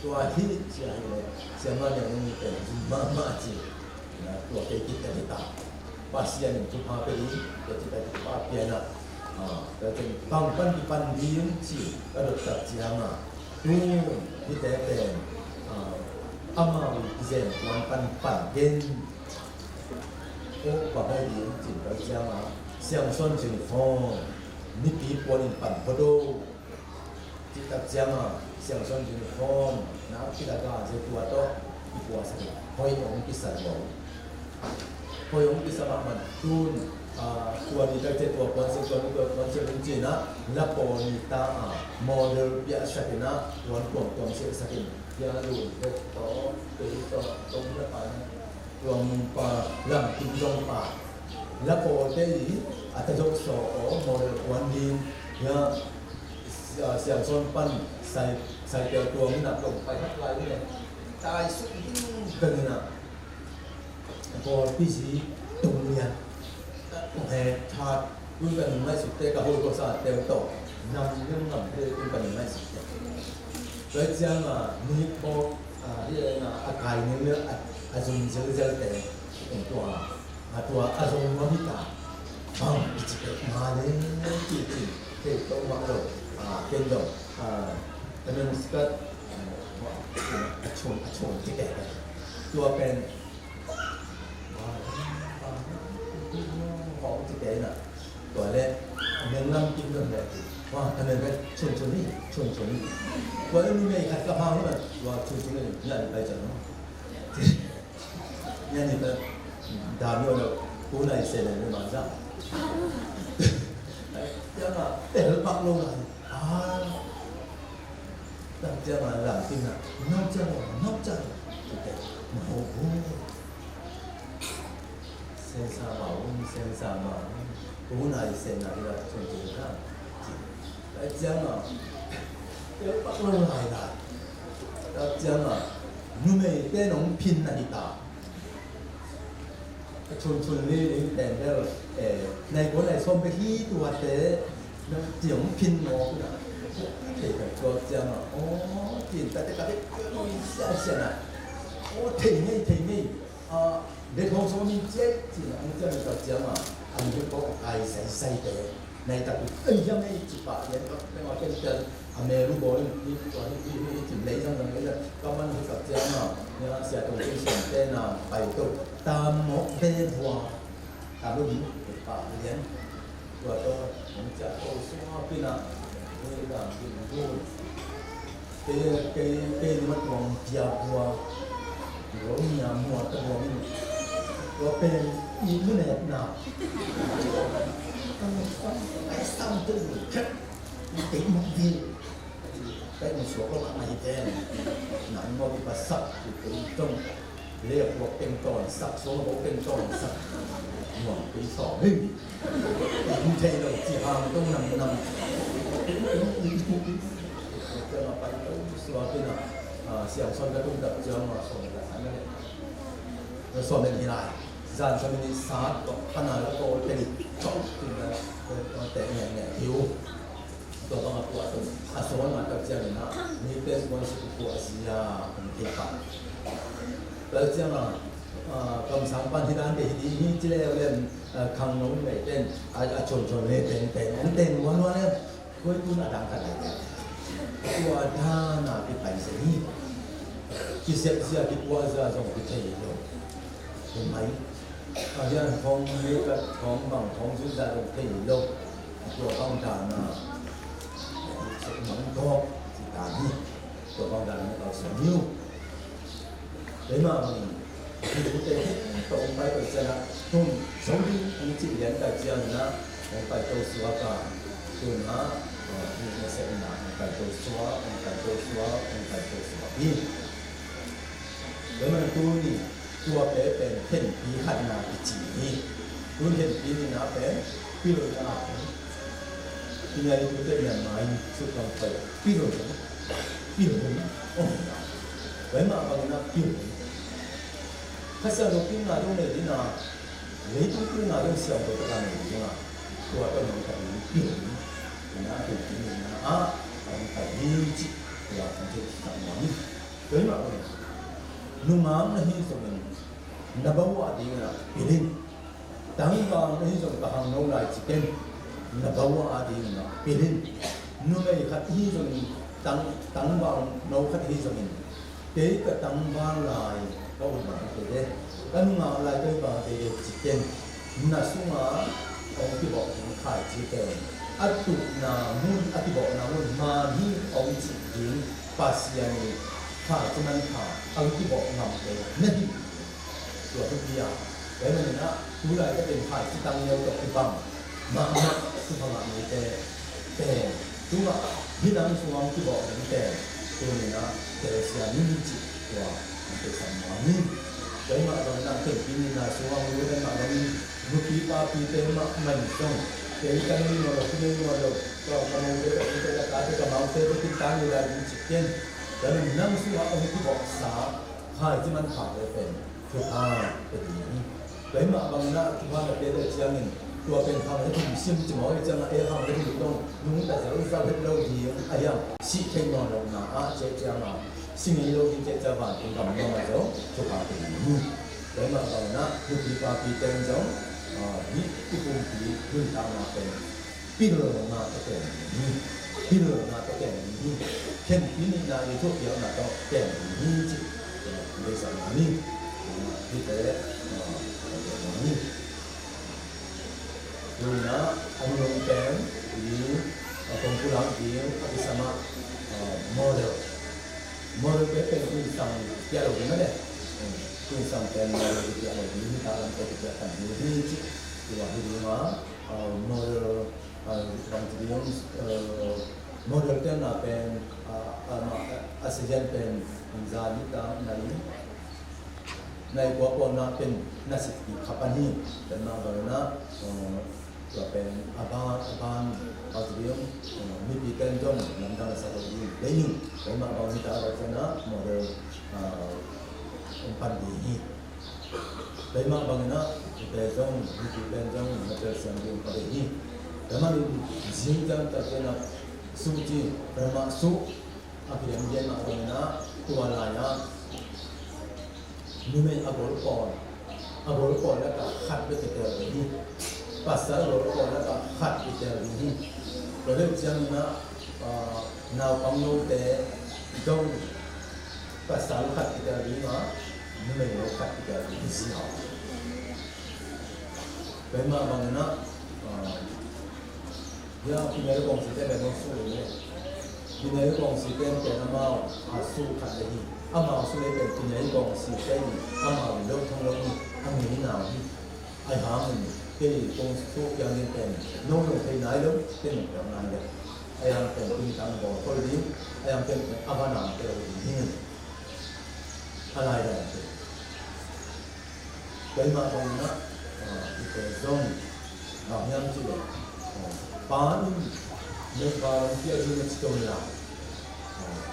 tua hít chỉ là này xem mà nhà nó cái mà chỉ là tua cái kita pasien itu apa ini? Kita apa na? Jadi pangpan di pandian si ada tak siapa? Kitaเป็นamal zen pangpan pan apa ini? Kita siapa? Siang son jeng fong ni pi pon pan bodo. Kita siapa? Siang son jeng fong. Nah kita dah jadi tua tu puasa. Hoi orang kisah bau. Hoi ông kia sama man tun tua di tak tua konser kunci na lapo ni ta model biasa kena tuan tuan sih sakin dia lu betul betul apa tuan pa lam tunjong pa lapo tadi atau jok so model tuan di ya siang son pan saya tuan ni nak lompat lagi ni tai suing kena còn cái gì đồng nhiên hệ thạt luôn cần mai sụt tê cả hồi có sao đều tổ nằm nhưng nằm tê luôn cần mai sụt tê với cha mà ni po đây là cài nên nữa dùng dễ tê tua dùng nó đi cả chỉ mà đấy chỉ thì tôi mặc rồi tên rồi cho nên skirt chuồn cái đẹp tua pen họ chỉ để là gọi là những năm kinh nghiệm này và cho nên cái chuẩn đi với những người khách gặp hàng mà và chuẩn này nhận phải chẳng nhận thì ta đào nhiều được cú này sẽ là cái bản dạng đấy chắc là để nó bạc lâu này đặt ra mà làm kinh là nóc chân mà hồ sen sama punai sen ada contohnya jadi jangan dia pak long lai dah jangan nu me te nong pin na hita chun li ling ten de nei ko nei som pe hi tua te nó tiếng pin nó thì phải cho cha mà tiền ta cái ôi sao sao này thì ngay để không số mình chết thì anh cha mình cha mà anh cứ có ai say thế này ta cũng ấy trong này chỉ bảo hiện cái ngõ trên chân mẹ lúc bố đi chỉ lấy ra rồi lấy ra các bạn cứ cha mà nhớ sẽ tổng cái sản tên là bài tổ tam một tên hoa tam lúc gì bảo liền và cho mình trả câu số pin à đây là pin luôn cái mất vòng già qua rồi nhà mua cái vòng và bên như thế này nào cái xong tôi khắc tính một viên cái một số các bạn này thế nặng mau bị bắt sập thì cũng trong liệt một tên tròn sập số một tên tròn sập một cái sọ hình như thế rồi chỉ hàng trong nằm cho nó bay tới xóa cái nào xẻo son cái công tập cho nó son cái sản này nó son lên như này dàn cho mình sát có khả năng là có cái chọn thì là có thể nhẹ thiếuตัวต้องมาปวดตรงส่วนมาจากเจ้าเนี่ยนะนี่เป็นส่วนสุขภาพสิยาเป็นที่ปากแล้วเจ้าน่ะกำสังปันที่นั่นเดี๋ยวนี้ที่เราเรียนคังน้องไม่เป็นชนเลยเป็นวันเนี่ยคุยคุณดังกันเลยตัวท่าน่ะเป็นไปเสียนี่ที่เสียที่ปัวจะส่งไปเที่ยวเห็นไหมอาจารย์ของนี้ก็ของบางของจุดจะส่งเที่ยวตัวต้องการน่ะmong co thì ta đi của con đàn nó sẽ nhiều đấy mà mình khi chúng ta tổng bài ở trên là không giống như anh chị đến tại trường là ông phải tôi xóa cả từ nó nó sẽ là ông phải tôi xóa đi đấy mà tôi thìตัวเป๊ะเป็นเห็นผีขันนาปิจีนี่รุ่นเห็นผีนี่นะเป็นพี่เลยนะที่นี่เราจะเรียนมาสุดท้ายพี่เลยโอ้ยเว้ยมาบางนะพี่เลยถ้าเสียงพี่นาตรงนี้นะเลยพี่นาตรงเสียงตัวกันนี่นะตัวก็มันก็มีพี่เลยนะเป็นพี่นะมันก็มีจิตตัวมันจะทำมันนี่เว้ยมาบางนุ่มมันนี่สมัยนับว่าดีนะพี่เลยตั้งบางนี่สมัยก็หังน้องไล่จิตนับว่าดีนะพี่เลยนู่นไอ้ขัดที่สมัยตั้งบางน้องขัดที่สมัยเด็กก็ตั้งบางไล่ก็อุ่นมาเด็กก็นุ่งอะไรก็บางเด็กจิตเด่นน่าสุ่มองที่บอกถึงขายจิตเด่นอัตุนามุนอัติบอกนามุนมาที่องจิตดิ่งปัสยานีขายจะมันขาอัที่บอกนำเด่นนั่นตัวทุกอย่างแล้วมันนะทุกรายก็เป็นขายที่ตั้งเยอะกับที่บังมาสุภาพนี้แต่ตัวที่นั่งสวมที่บอกถึงแต่ตัวนี้นะแต่เสียนิ่งจิตตัวมันเป็นสมาธิแล้วมาตอนนั้นถึงที่นี่นะสวมรู้ได้มาแล้วมุขีปาปีเต็มมันต้องเดี๋ยวกันนี่มาเราที่นี่มาเราก็มาดูได้ที่จะการที่จะมาเอาเส้นที่ตั้งอยู่ได้จิตเย็นแล้วนั่งสวมที่บอกสาขายที่มันขาดเลยเป็นทุกท่าเป็นอย่างนี้แล้วมาบางนักที่ว่าเราเป็นเจ้าหนึ่งตัวเป็นคำที่ถูกซิมจะมองให้จังคำที่ถูกต้องนุ่งแต่จะรู้สึกเราดีอย่างสิเข่งนอนลงนะเจ้าจังสิ่งนี้เราที่เจ้าบ้านเป็นคำนองมาแล้วทุกท่าเป็นอย่างนี้แล้วมาบางนักทุกปีปาปีเต็มจังนี่ทุกคนปีรุ่นตามมาเป็นปีเรื่องมาก็เป็นนี้ปีเรื่องมาก็เป็นนี้เช่นปีนี้นายทุกอย่างมาก็เป็นนี้จิตในสมัยนี้ที่แต่นี้ดูนะองค์ลงแก้มหรือตรงกุหลาบเดียวที่สามารถโมเดลเป็นคุณสังเกตเราเห็นไหมเนี่ยคุณสังเกตโมเดลที่เราดูนี่ตามเราจะทำอยู่ที่ตัวที่ดูมาโมเดลบางทีโมเดลที่น่าเป็นอาศัยเป็นจานิตาในกว่าคนน่าเป็นนักศึกษาขับนี่เป็นมาแบบนั้น ตัวเป็นอาบานเอาเรื่องมีปีเต็มจงนำทางสารดีได้ยินไปมาบางทีตาเราจะนะโมเดลปันดีไปมาบางนะแต่จงมีปีเต็มจงมาเจอเสียงดีปันดีแต่มาดูจิงจังแต่เป็นสุจีแต่มาสุอาเพียงเย็นมาบางนะตัวลายนะนี่ไม่อาบรปอนแล้วก็ขัดไปเจอเลยนี่ภาษาอาบรปอนแล้วก็ขัดไปเจอเลยนี่เราเรียกจังนะนาวปังโนเตจงภาษาขัดไปเจอเลยนะนี่ไม่รู้ขัดไปเจอเลยสิฮะเป็นมาบางนะยาพี่นายกองสิเต้เป็นสู้เลยพี่นายกองสิเต้เป็นอามาสู้ขัดเลยนี่อามาสู้เลยเป็นพี่นายกองสิเต้อามาเลิกทั้งโลกอามีหนาวนี่ไอ้หามันที่กองสู้ยังเต้นน้องที่ไหนแล้วเต้นแบบนั้นเลยไอ้ยังเป็นพี่ตังบอกคนดีไอ้ยังเป็นอาบานามเต้นี่อะไรเนี่ยเป็นมาตรงนั้นที่เป็นตรงเราเนี่ยที่เลยปานเนี่ยปานที่อายุมันโตแล้ว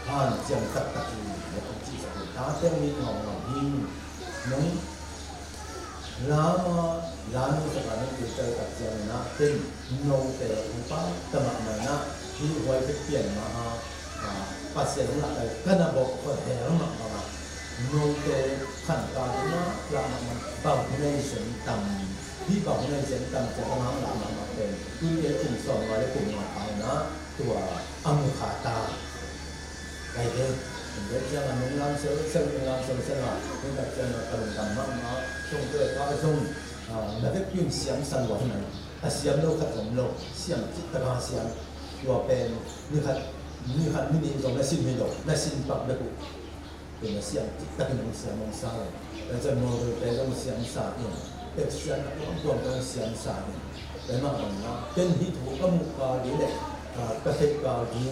ปานจังตักที่เนี่ยที่จะตาเต้นนี่น้องยิงน้องลานุสการนี่เจอกับเจ้านะเป็นโนเตอุปาตมะมานะที่ไว้ไปเปลี่ยนมาปัสเสาวะเลยก็น่าบอกว่าแหงมาโนเตขันตานะละมันเป่าในเสียงต่ำที่เป่าในเสียงต่ำจะต้องน้ำละมันเป็นคือเดี๋ยวถึงสอนมาได้กลุ่มมาไปนะตัวอมุขาตาไกเด้เดี๋ยวจะมันน้ำเสือเสือน้ำเสือเสือนี่แบบจะตรงต่ำมากนะตรงเกิดว่าตรงแล้วก็ยิ่งเสียงสั่นไหวไหมเสียงโลกขัดของโลกเสียงจิตตะเสียงตัวเป็นนี่ขัดนี่ดีตรงนั้นสิ้นไม่หลงนั่นสิ้นปักได้ปุ๊บเป็นเสียงจิตตะเป็นเสียงมองซ้ายแล้วจะมองดูเป็นเสียงสาเนี่ยเป็นเสียงรวมเป็นเสียงสาเนี่ยเป็นมากกว่านั้นเป็นที่ถูกก็มุกกาดีเลยกระเทกกาดี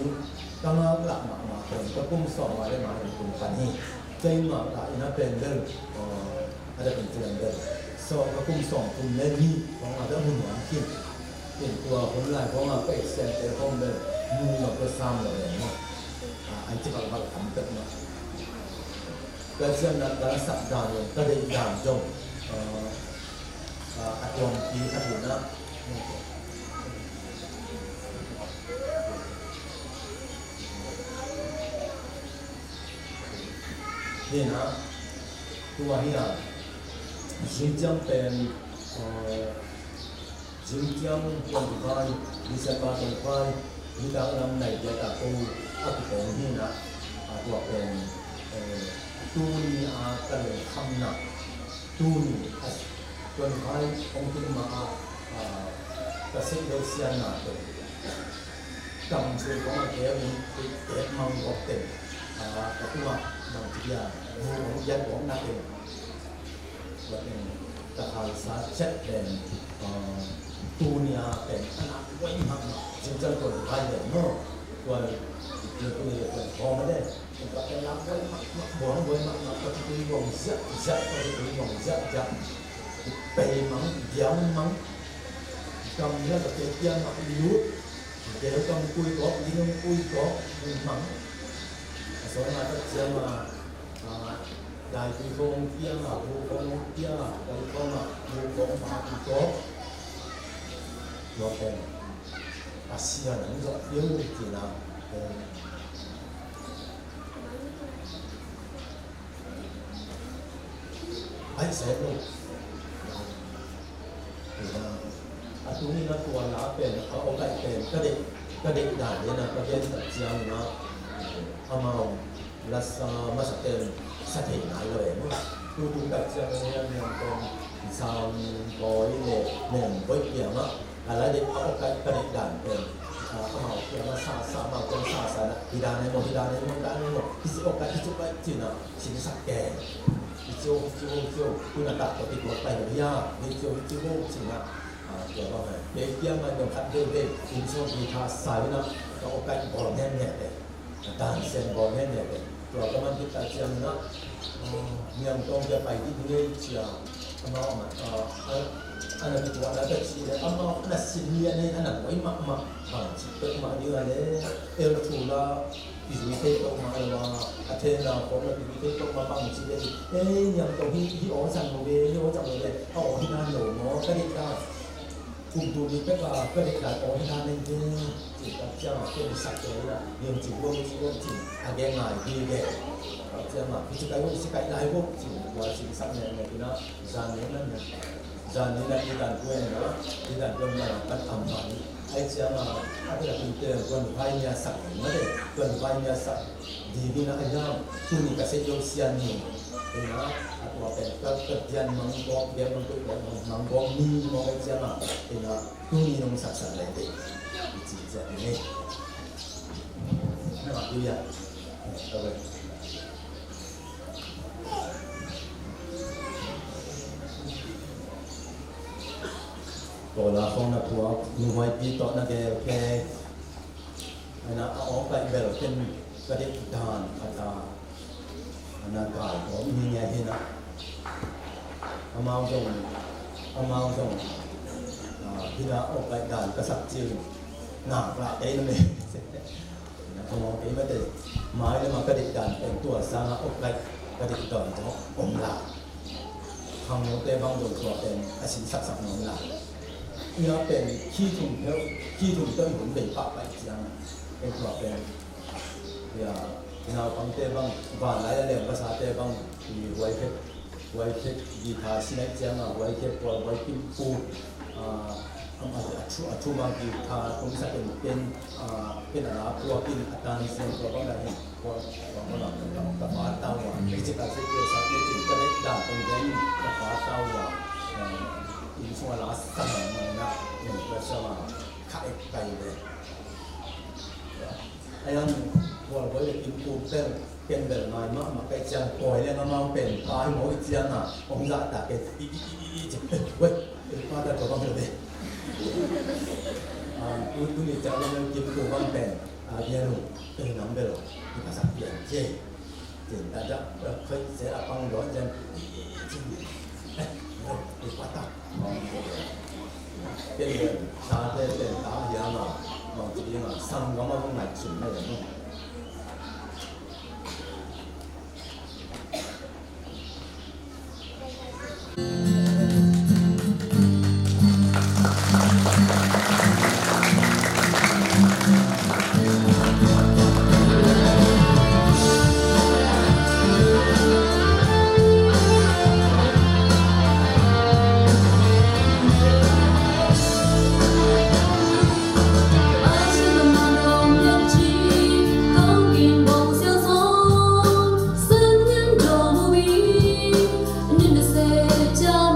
ตั้งหลักมาเป็นก็กุ้งสองมาได้มาเป็นกลุ่มกันนี่ใจมาหลักนั่นเป็นเรื่องอะไรเป็นเรื่องเดิมสองก็กุ้งสองกลุ่มเล่นนี่ของเราจะหุ่นหวานขึ้นเป็นตัวคนแรกของเราก็เอ็กเซนเตอร์ของเดิมมือเราก็ซ้ำเลยนะไอ้ที่เราทำกันมาก็เช่นนั้นการสัปดาห์นึงก็ได้ยามจงอัดลมปีอัดหุ่นนะนี่นะตัวนี้นะจิงจังเป็นจิงจังวันที่ไปดิฉันมาตรงไปมีการนำในเจ้าตัวอัดเป็นนี่นะตัวเป็นตูนี่กันเลยคำหนักตูนี่จนไปองค์ที่มากระเซ็นเดเซียนาตัวกำช่วยของแกมันแกมังบอกเต็มแต่ตัวบางทีมูยันของนักเองว่าเป็นตะหายสาเช็ดเป็นตูนี่เป็นขนาดไว้มากจนจะกดไปเลยเนาะตัวตัวนี้เป็นพอไม่ได้ก็เป็นรับไว้มากบอกไว้มากก็จะเป็นวงจักก็จะเป็นวงจักไปมั้งเดี๋ยวมั้งกำเนี่ยก็เป็นเพียงมาลุ้เดี๋ยวกำคุยก็ยิ่งคุยก็มั้งส่วนมาก็จะมาได้คุยก็เพียงมาคุยก็เพียงได้ก็มาคุยก็มาคุยก็เราเป็นอาเซียนนั่นก็เยอะจริงนะไอ้เสร็จลูกตัวนี้นะตัวล้าเป็นเขาเอาไก่เป็นก็เด็กด่านเนี่ยนะประเด็นตัดเจียงนะเอามาลัสมาสเตนสถิตไหนเลยมั้งดูตัดเจียงเนี่ยตรงสามร้อยเนี่ยร้อยเกียร์มั้งอะไรเด็กเอาไก่ก็เด็กด่านเป็นเอามาเกียร์มาสามาเป็นสานะที่ด่านในหมดที่สิโอกาสที่จะไปที่น่ะชิ้นสักแก่一応คุณตัดปฏิบัติไปหรือยาก一応สินะเกี่ยวกับอะไรเด็กยังไม่ต้องคัดเด็กอินโซมีทาสายนะก็โอกาสบอลแน่เลยการเซ็นบอลแน่เลยตัวก็มันที่ตัดเชือกนะเมียงตรงจะไปที่นี่เชีย ana tua na ta chi le ama na sin ni ne ana koi ma chi pe ma ni le el tu la pi ni te to ma la athe na ko na pi te to ma bang chi le nyam to hi o sang lo ve hi o sang lo ve o hi na lo mo ka ni ka cùng tụ đi tất cả các địa đại có hai nên chỉ tập cho cái sạch đấy là niềm chỉ vô chỉ game này đi về cho mà cái cái lại vô chỉ là chỉ sạch này thì nó dàn đến là đi đàn quên đó đi đàn quên là bắt ẩm phản ai chứ mà cái là kinh tế quần vai nhà sạch nó để quần vai nhà sạch thì nó anh nhau tu ni cái sẽ vô xiên nhiều thì nóตัวเป็นก็เกิดยันมังกรเดียมันก็แบบมังกรมีมองไปเจ้ามาเป็นว่าตู้นี้น้องสักสักเลยเด็กจีเจ้าเนี่ยน่าดูอย่างเอาไปตัวละครนักทัวร์มีไว้ปีต่อนักแกไอ้นะเอาไปแบบเป็นประเด็นทานอาจารย์นาคาผมมีไงที่นะอามาจงที่นะออกรายการกษัตริย์จีนหนักละเอ้นั่นเองนะเขามองเอ้ไม่ได้หมายเลยมากระดิกการเป็นตัวสร้างออกรายกระดิกต่อยขององค์หลักทางโน้ตได้บางตัวเป็นอาชีพศักดิ์สักน้องหลักนี่เป็นขี้ถุงเท้าขี้ถุงต้นผมเป็นปากไปจังเป็นตัวเป็นเราฟังเต้บังบ้านหลายเรื่องภาษาเต้บังที่ไว้เทคกีตาร์สินักเจ้ามาไว้เทคไว้ปิ้งปูชูบางกีตาร์ผมสักเป็นอะไรพวกเป็นอาจารย์เสียงตัวบางอย่างพวกเรากับฟ้าเต้าว่าไม่ใช่การเสียสักนิดก็ได้ด่าตรงนี้กับฟ้าเต้าว่าอีส่วนละสั่งมานะอย่างก็จะมาขายไก่เลยไอ้นั่นว่าไว้กินปูเป็นแบบไหนมาไปจังปล่อยแล้วมาเป็นตายหมดอีกจังอ่ะผมจะตัดเป็นจิบเว้ยมาแต่ตัวก็ไม่ได้ดูนี่จะเรากินปูบ้างเป็นเยลูเป็นน้ำเบลที่ภาษาเย็นเย็นแต่จะเคยเสียปังร้อนจังอีกปัตตาเป็นแบบตาเป็นตาเยอะมาบางทีมาสั่งก็มาต้องไหนสุดไม่ได้
叫。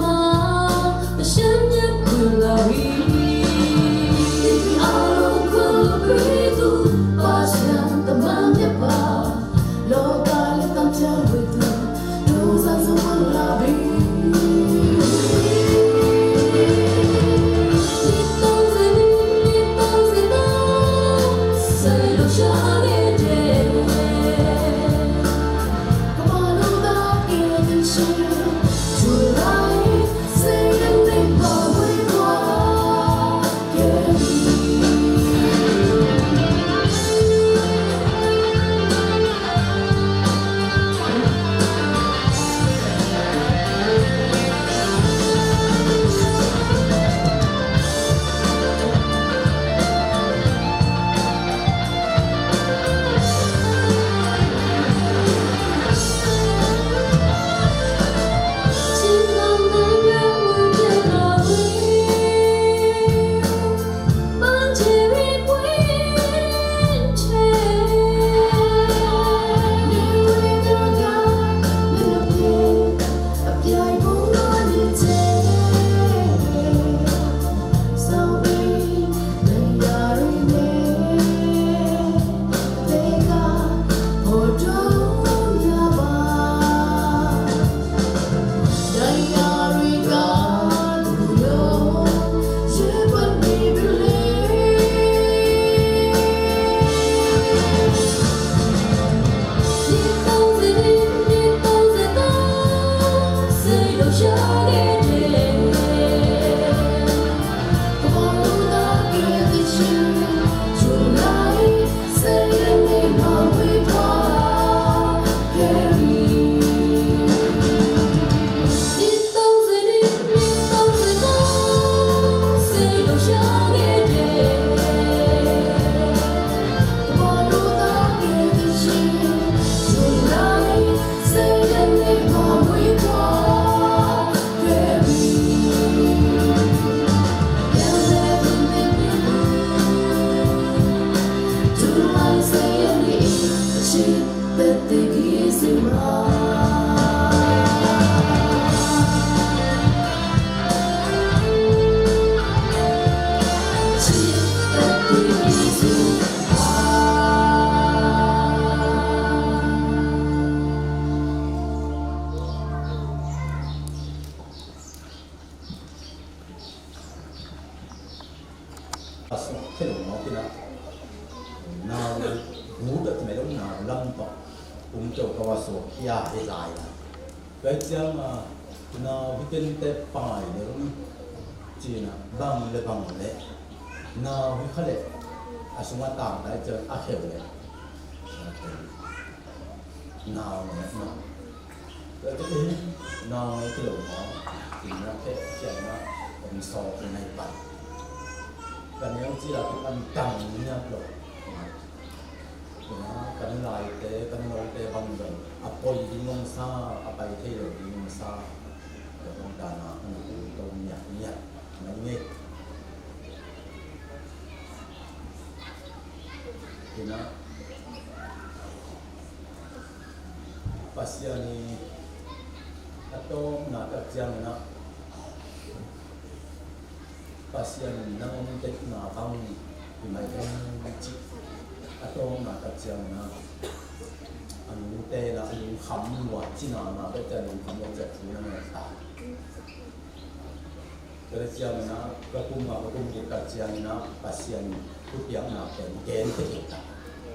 cái đồng nó cái nào ngủ được thì mày lúc nào lâm tọ cũng cho cao số kia hay dài cái chương mà nào cái tên tép bài nếu chỉ là bằng lệ nào cái khởi lệ xuống mà tạm tại chờ khều lệ nào cái nào cái đồng nó thì nó cái nó còn so cái này bài và nếu chỉ là cái ăn cẳng nha rồi kan lai te kan no te bang dong apoi di mong sa apai the lo di mong sa ke ong da na an to nya na nge ina pasiani atau na ka jang na pasiani na ong te na bang di mai chi atau nak kacang na anu teh na anu kham wa Cina na betul anu kham wa jadi na ta kacang na kapung di kacang na pasien tu yang na gen kita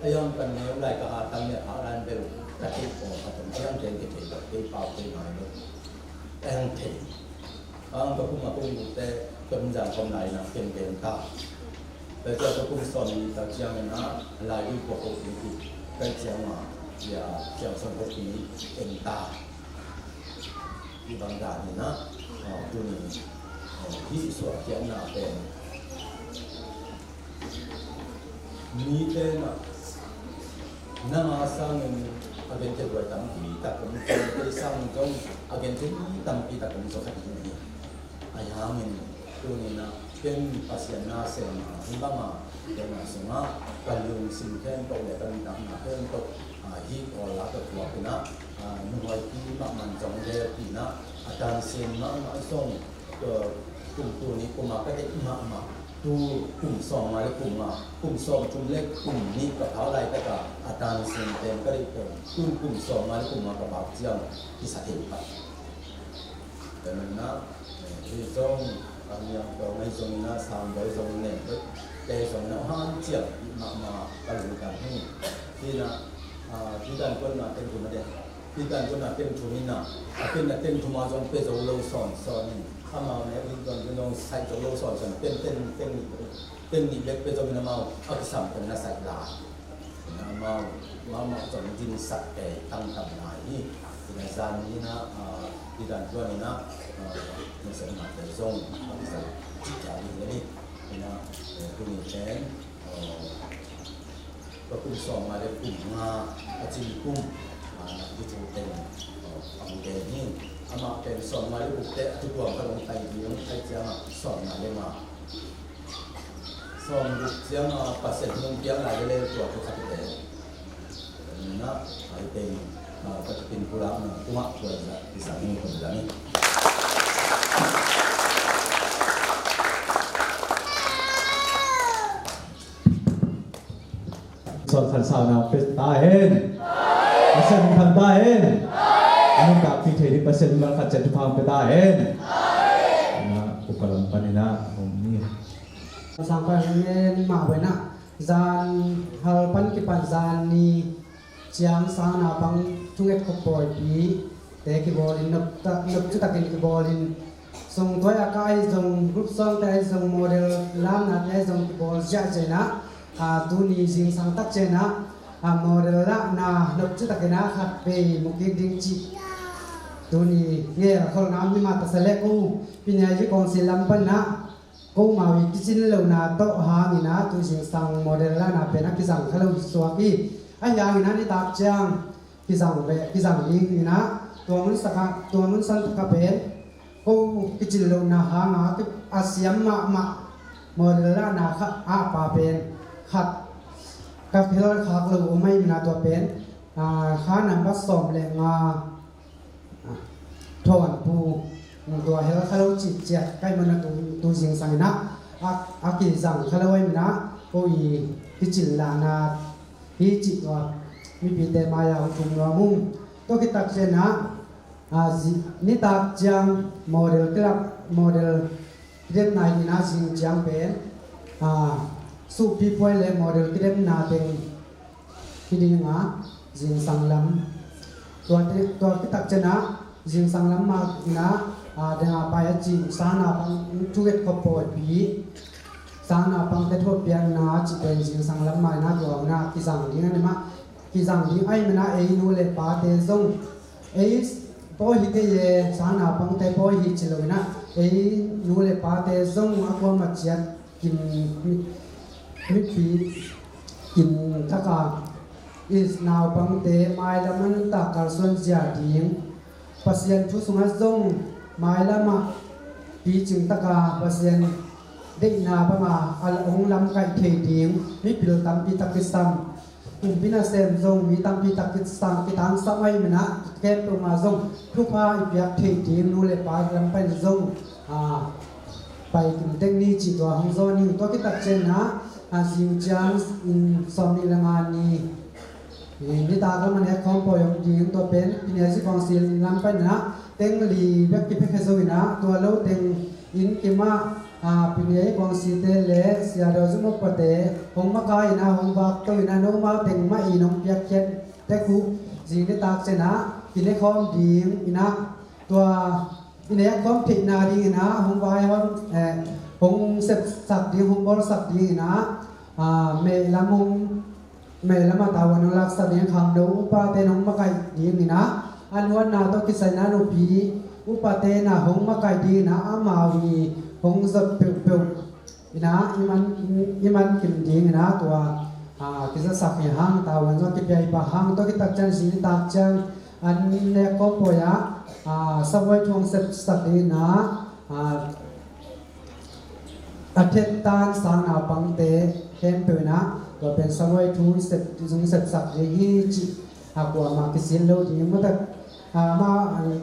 ayam kan yang lain ke atas ni aran beru tapi atau yang gen kita di pau di mana yang teh kapung teh kemenjang komnai na gen ta bây giờ tôi cũng so với các trường này là đi của hội thì các trường mà giờ trường xong hội thì em ta đi bằng đàn thì nó tôi mình đi số trường nào về ní thế mà năm sang mình agen chơi đuổi tắm thì ta cũng chơi sang trong agen chơi tắm thì ta cũng số khách như vậy ai hàng mình tôi mìnhเป็นภาษาหน้าเสียงที่บ้ามาเป็นภาษาการลงสิ่งแทนตัวเด็กการทำหน้าเพื่อนตัวฮิตออลาตัวตัวเป็นนะหน่วยที่มันจงเดียที่นะอาจารย์เสียงมาส่งกลุ่มตัวนี้กลุ่มมาก็ได้มาตัวกลุ่มสองมาแล้วกลุ่มสองจุ่มเล็กกลุ่มนี้กับเท้าไรก็กับอาจารย์เสียงเต็มก็ได้กลุ่มสองมาแล้วกลุ่มมากับบ่าวเจียงที่สถิตไปแต่มันนะที่ส่งyang kau mai song na sam doi song ne ke song na han chiang ma ka lu kan ni ti na ti dan kon na ten kun na de ti dan kon na ten chu ni na ten na ten chu ma jong pe zo lo son ni ama ne ti kon kon dong sai zo lo son ten ni lek pe zo na ma a ki sam kon na sai la na ma jong jin sat ke tang tam na ni ti na zan ni na ti dan kon ni na mình sẽ mặc cái zone mình sẽ chỉ trả đi cái đi nên là tôi nghĩ chén có cùng sòng mà để cùng cái chỉ cùng cái chủ tên ông đề nhìn mà cái sòng mà để cùng tệ tôiบอกกับông thầy thì ông thầyจะsòng mà để mà sòng đượcจะมาปัสสาวะนุ่งเปียกอะไรเลยตัวเขาขัดเตะนี่นะไอ้เป็นก็จะเป็นผู้รับนะตัวจะที่สามีคนจะนี่
สอนขันสาวนาเป็นตาเห็นภาษาหนึ่งพันตาเห็นอันนี้กับพี่เทดิภาษาหนึ่งขันเจ็ดพันเป็นตาเห็นนะอุปกรณ์ปนินะผมนี่
สังกัดเรียนมาไว้นะจานฮัลปันกิปันจานนี้เจียงสานาบังทุ่งเอ็ดขบอยปีแต่กิบอลินนับจุดตะกินกิบอลินส่งตัวอากาศส่งกรุ๊ปส่งแต่ส่งโมเดลล้านนัดแต่ส่งกิบอลเจ้าเจนะดูนี่สิ่งสังตักเจนะโมเดลละนานับจุดตะกินะขัดไปมุกิดิงจีดูนี่เนี่ยเขาน้ำนี่มาตัดเสลกูปีนี้ยี่กองศิลป์ปันนะกูมาวิจิตรเลวนาโตหางินะตัวสิ่งสังโมเดลละนาเป็นนักกิสังเขาเราสวากีอันอย่างนั้นนี่ตากเจียงกิสังเวกิสังลิงนี่นะตัวมันสักตัวมันสันตะเป็นกูกิจิตรเลวนาหางาที่อาเซียนมาโมเดลละนาค่ะอาปาเป็นขัดกับเพื่อนขัดเลวไม่มีนาตัวเป็นข้านันบัสสมเลงาทวนปูตัวเฮลคาร์ลจิตเจ็ดใกล้มันตัวเสียงสังนะอากิสังคาร์ลไว้มีนะกูอีกิจิลานาฮิจิตัวมีปีเตมายาจุ่มรมุงตัวกิตักเจนะนิตักจังโมเดลกลับโมเดลเรียนนายนะสิ่งจังเป็น su pi poi le model kidem na teng kidinga jing sanglam tua kitak chena jing sanglam ma na dengan apa ya jing sana pang tuet kopoi pi sana pang te thop pian na chi ten jing sanglam mai na tua na kisang ding ani ma kisang ding ai mena ei nu le pa te zong ei po hi te ye sana pang te po hi chi lo na ei nu le pa te zong akwa ma chiat kim mi pi kim taka is now pang te mai la man ta kar son ja ding pasien thu sunga zong mai la ma pi ching taka pasien de na pa ma al ong lam kai the ding mi pil tam pi takisam pina sem zong mi tam pi takisam ki tan samai mena kem to ma zong thu pa i pyak the ding nu le pa lam pa zong pai kim teng ni chi to hang zo ni to ki tak chen na jing chang in som ni langa ni ni ta ga man he khom po yong jing to pen pine si kong sil lam pa na teng li bek ki phe so ina to lo teng in ki ma pine kong si te le sia do zu mo pa te hong ma ka ina hong bak to ina no ma teng ma i nong pyak chen te ku jing ni tak chen na pine khom ding ina to ine khom thik na ding ina hong bai hong sep sak ding hong bol sak ding ina me lamong me lama tawan lak sa ding khang do upa te nong ma kai ding ina anwan na to kisai na no pi upa te na hong ma kai ding na amawi hong zap pe pe ina iman kim ding ina to kisa sak hi hang tawan zo ki pai pa hang to ki tak chan sin tak chan an ne ko po ya sawai thong sep sak ding na athet tan sang na pang te kem pe naก็เป็นสมัยทูเสร็จจึงเสร็จสักอย่างนี้จีกว่ามาคิดสินโลดีมันแต่มา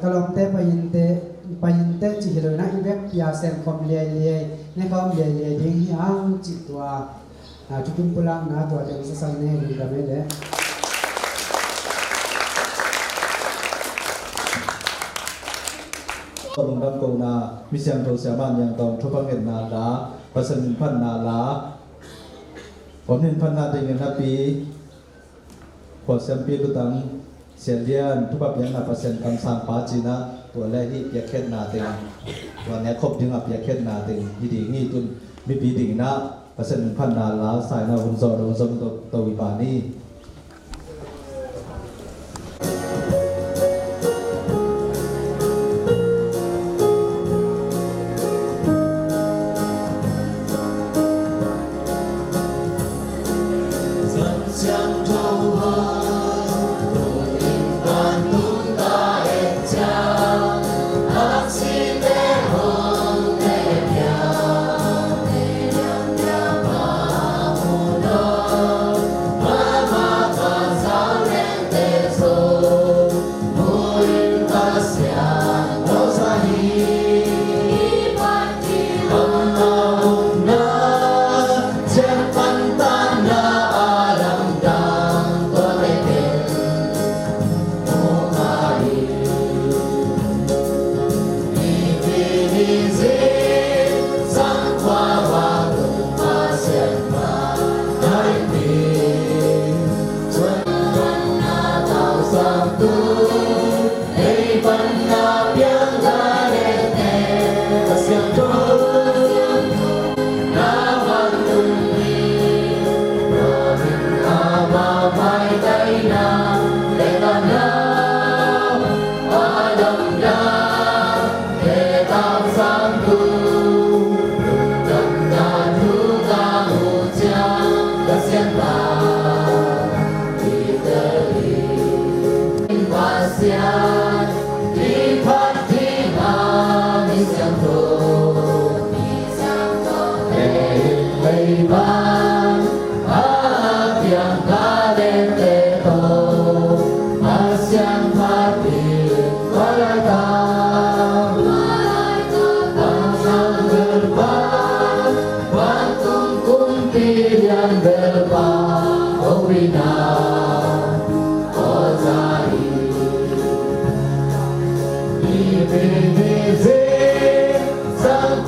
กลองเตะไปยินเตะจีเลยนะอีเว็บยาเซนคอมเลียในคอมเลียดิ้งยังจีตัวทุกคนพูดนะตัวเด็กสั่งเนี่ยดีกันไม่เลย
ตรงรับกงนามิเซียนโตเสียบ้านยังตองทุบพังเงินนาลาประสิทธิพันนาลาผมเห็นพันนาเองนะปีพอเสียงปีก็ตั้งเสียเลียนทุบแบบยังนาเปอร์เซ็นต์การสร้างปาจีนะตัวแรกที่เปียกเข็ดนาเต็งตัวนี้ครบยังเปียกเข็ดนาเต็งยี่ดีงี้ตุนมีปีดิ่งนะเปอร์เซ็นต์พันนาลาสายนาหุ่นโซดหุ่นโซตัววิบานี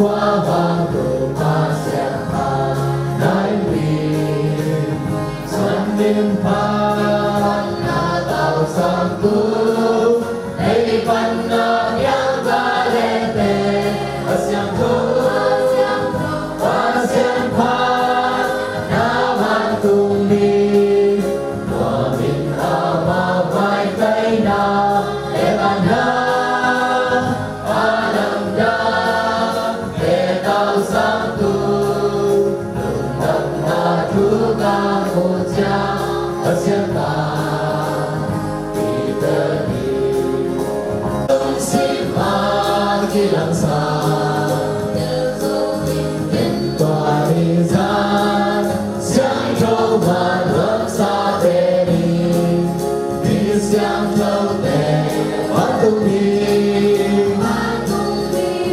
qua vàng đồ mà sẽ phá nai
kỳ lăng xa bên tòa đi ra sáng trâu mà hướng xa về đi sáng trâu để phát tung đi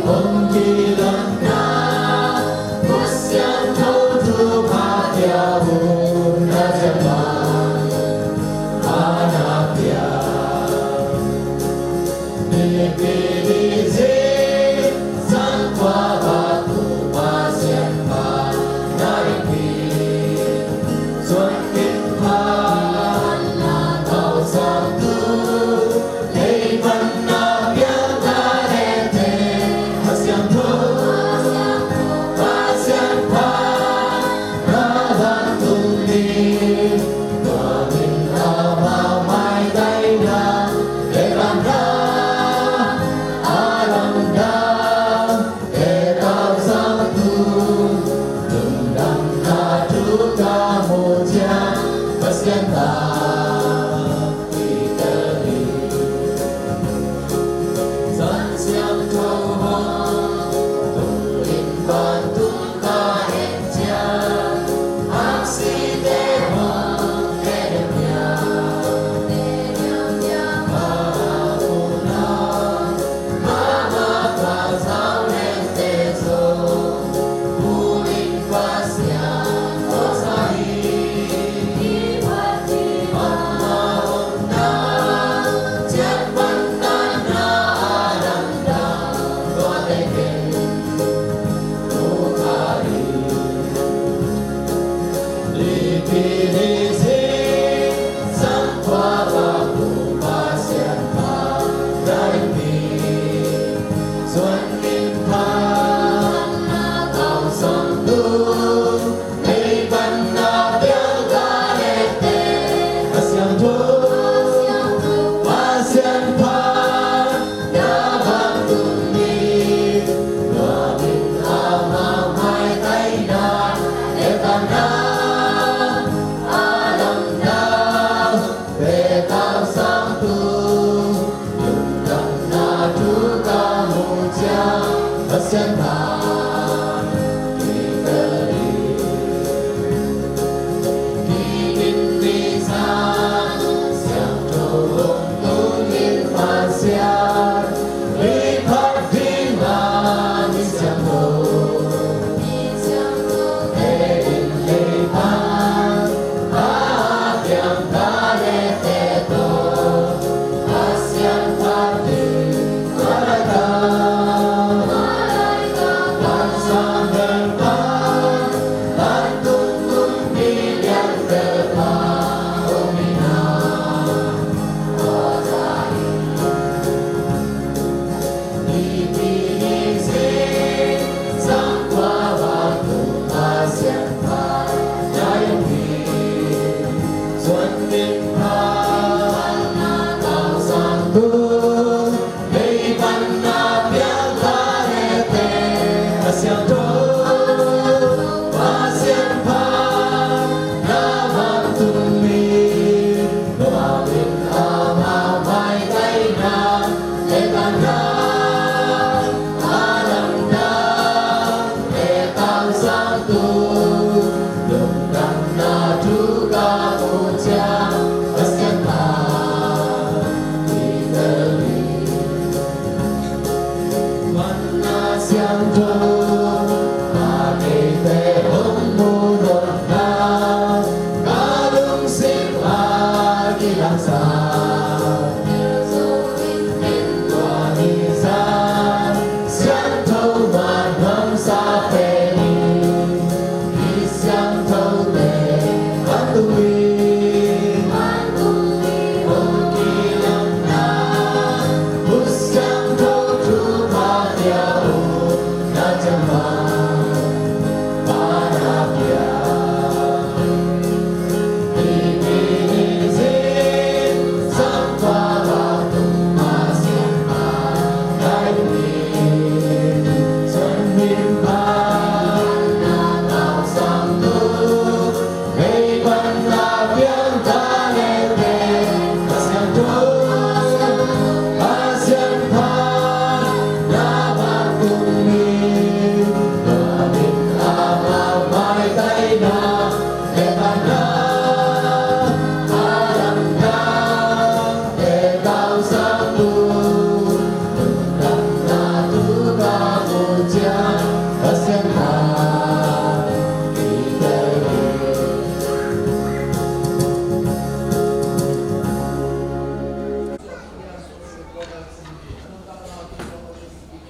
ông kỳ lăng na bút sáng trâu thu phá theo hồn na chân bàn anapya đi đi dễ sáng qua và tu ba sen ba nai đi xuân kinh phan là thảo sang tu đây văn na biếng ta đen thế hát xiang thu ba sen phan ra văn tung đi và mình ta vào mai tay ra để làm ra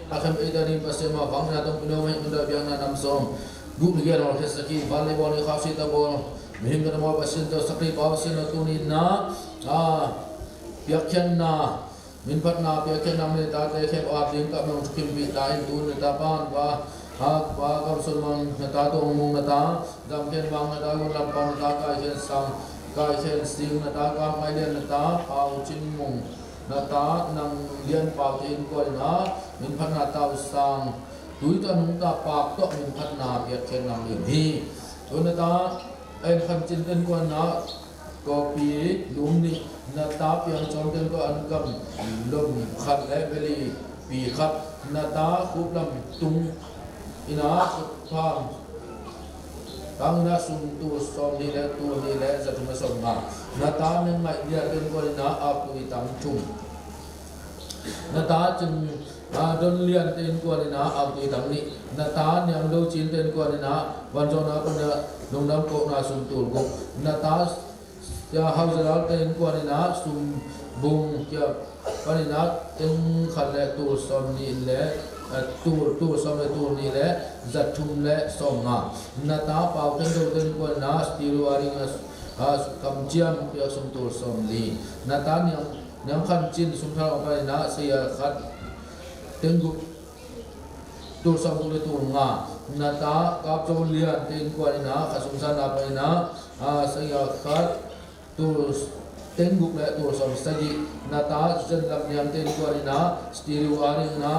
akan idari pasema bangna tong pino mai unda biang na namsom gu liya ro hesaki volleyball ni khasi ta bol mihim na mo pasin to sakri pawasin tu ni na biakyan na minpat na biakyan na me ta te khe ab ding ka mong kim bi ta in tu ni ta pan ba ha ba ka sulman na ta to mong na ta jam ken bang na ta gu lam pang ta ka khen sang ka khen sing na ta ka mai len na ta pau chin mong na ta nang lian pau tin ko na min phat na ta sang tui ta nung ta pak to min phat na biak khen nang li hi tu na ta en khan chin ten ko na ko pi lum ni na ta piang chong ten ko an kam lum khat le veli pi khat na ta khup lam tung ina pham tang na sum tu som ni le tu ni le za tu ma som ma na ta nang mai dia ten ko na ap tu tang chung na ta chừng don lian ten ko ni na ap tu tang ni na ta nyang do chin ten ko ni na wan jo na ko na nong nam ko na sum tu ko na ta ya hau za ten ko ni na sum bung ya ko ni na ten khat le tu som ni le tu som le tu ni le zat thum le som nga na ta pau ten do ten ko na stiru ari nga kam chiam ya sum tu som li na ta nyang khan chin sum tha ko na se ya khat ten gu tu som tu le tu nga na ta kap cho lian ten ko ni na khasum san na pa na se ya khat tu ten gu le tu som sa ji na ta zen lam nyam ten ko ni na stiru ari na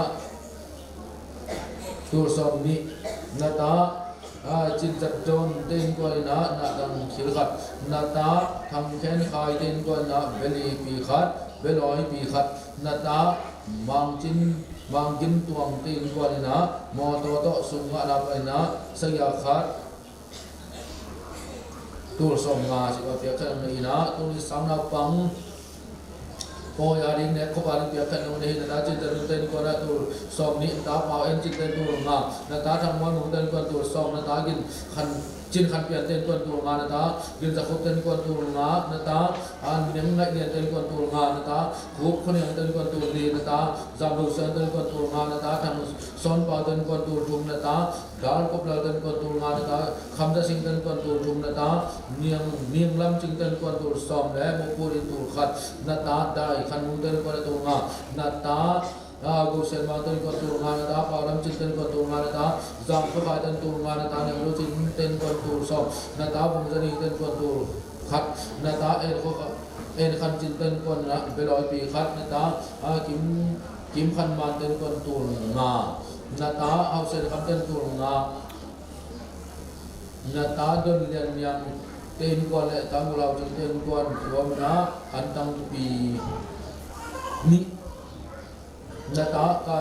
tu som ni na ta chin chat don ten ko na na dang khil khat na ta tham khen khai ten ko na veli pi khat veloi pi khat na ta mang kin tuang ten ko na mo to sum nga la pa na sa ya khat tu som nga si pa pya khan ni na tu ni sam na pang po ya ring ne ko ba ri pya khan no ne na chin chat ten ko na tu som ni ta pa en chin ten tu nga na ta tham mo nu ten ko tu som na ta gin khan chin khan pian ten ko tu nga na ta gin za khop ten ko tu nga na ta an nem ngai den ten ko tu nga na ta khop khon yang ten ko tu ni na ta zam lu san ten ko tu nga na ta tham son pa ten ko tu thum na ta dal ko pla ten ko tu nga na ta kham da sing ten ko tu thum na ta niang lam ching ten ko tu som le mo pu ri tu khat na ta dai khan mu ten ko tu nga na ta go sen ma ten ko tu nga na ta pa ram chin ten ko tu nga na ta zam ko fa ten tu nga na ta ne lu chin ten ko tu som na ta bung jani ten ko tu khat na ta en khan chin ten ko na beloi pi khat na ta kim khan ma ten ko tu nga na ta au sen khan ten tu nga na ta don lian yang ten ko le ta mu lau chin ten ko rom na an tang pi ni na ta ka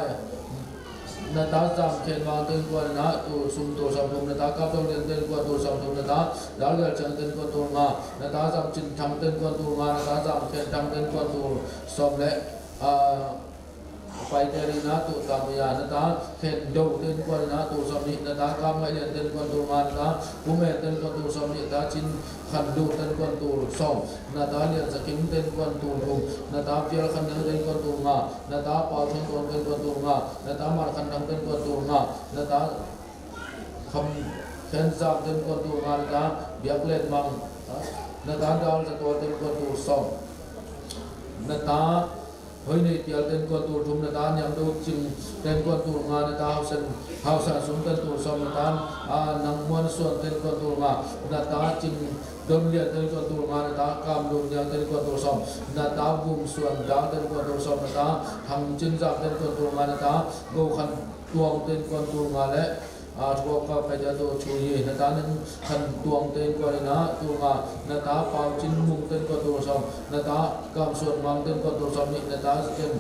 na ta jam khen ma ten ko na tu sum tu sam thum na ta ka to len ten ko tu sam thum na ta dal gal chan ten ko tu nga na ta jam chin tham ten ko tu nga na ta jam khen tham ten ko tu som le pai te ri na tu tam ya na ta khen do ten ko na tu som ni na ta ka mai len ten ko tu nga na ta ku me ten ko tu som ni ta chin khan du ten ko tu som na ta lian sa kim ten ko tu thum na ta pial khan ten ko tu nga na ta pa ten ko tu nga na ta mar khan ten ko tu nga na ta kham khen zam ten ko tu nga na ta biak len mang na ta dal sa to ten ko tu som na ta hoi nei pial ten ko tu thum na ta nyam do ching ten ko tu nga na ta hau san sum ten tu som na ta nang mon suan ten ko tu nga na ta ching dom lian ten ko tu nga na ta kam lu nyang ten ko tu som na ta bum suan da ten ko tu som na ta thang chin jam ten ko tu nga na ta go khan tuang ten ko tu nga le thua ka pa ja do chu yi na ta nan khan tuang ten ko na tu nga na ta pau chin mung ten ko tu som na ta kam suan mang ten ko tu som ni na ta ken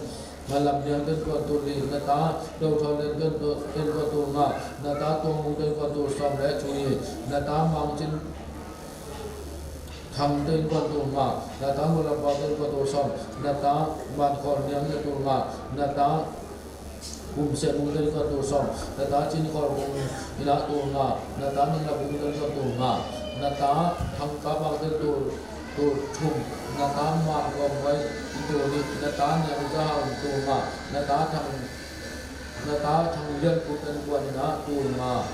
malam yang ten ko tu li na ta do thon ten ko tu nga na ta tuang mung ten ko tu som le chu yi na ta mang chin tham ten ko tu nga na ta mu la pa ten ko tu som na ta man khon yang tu nga na ta bum se bum ten ko tu som na ta chin ko bum ila tu nga na ta ning la bum ten ko tu nga na ta tham ka ba ten tu thum na ta ma ko mai tu ni na ta nyang za tu nga na ta tham nata thanglen putan buanina tulma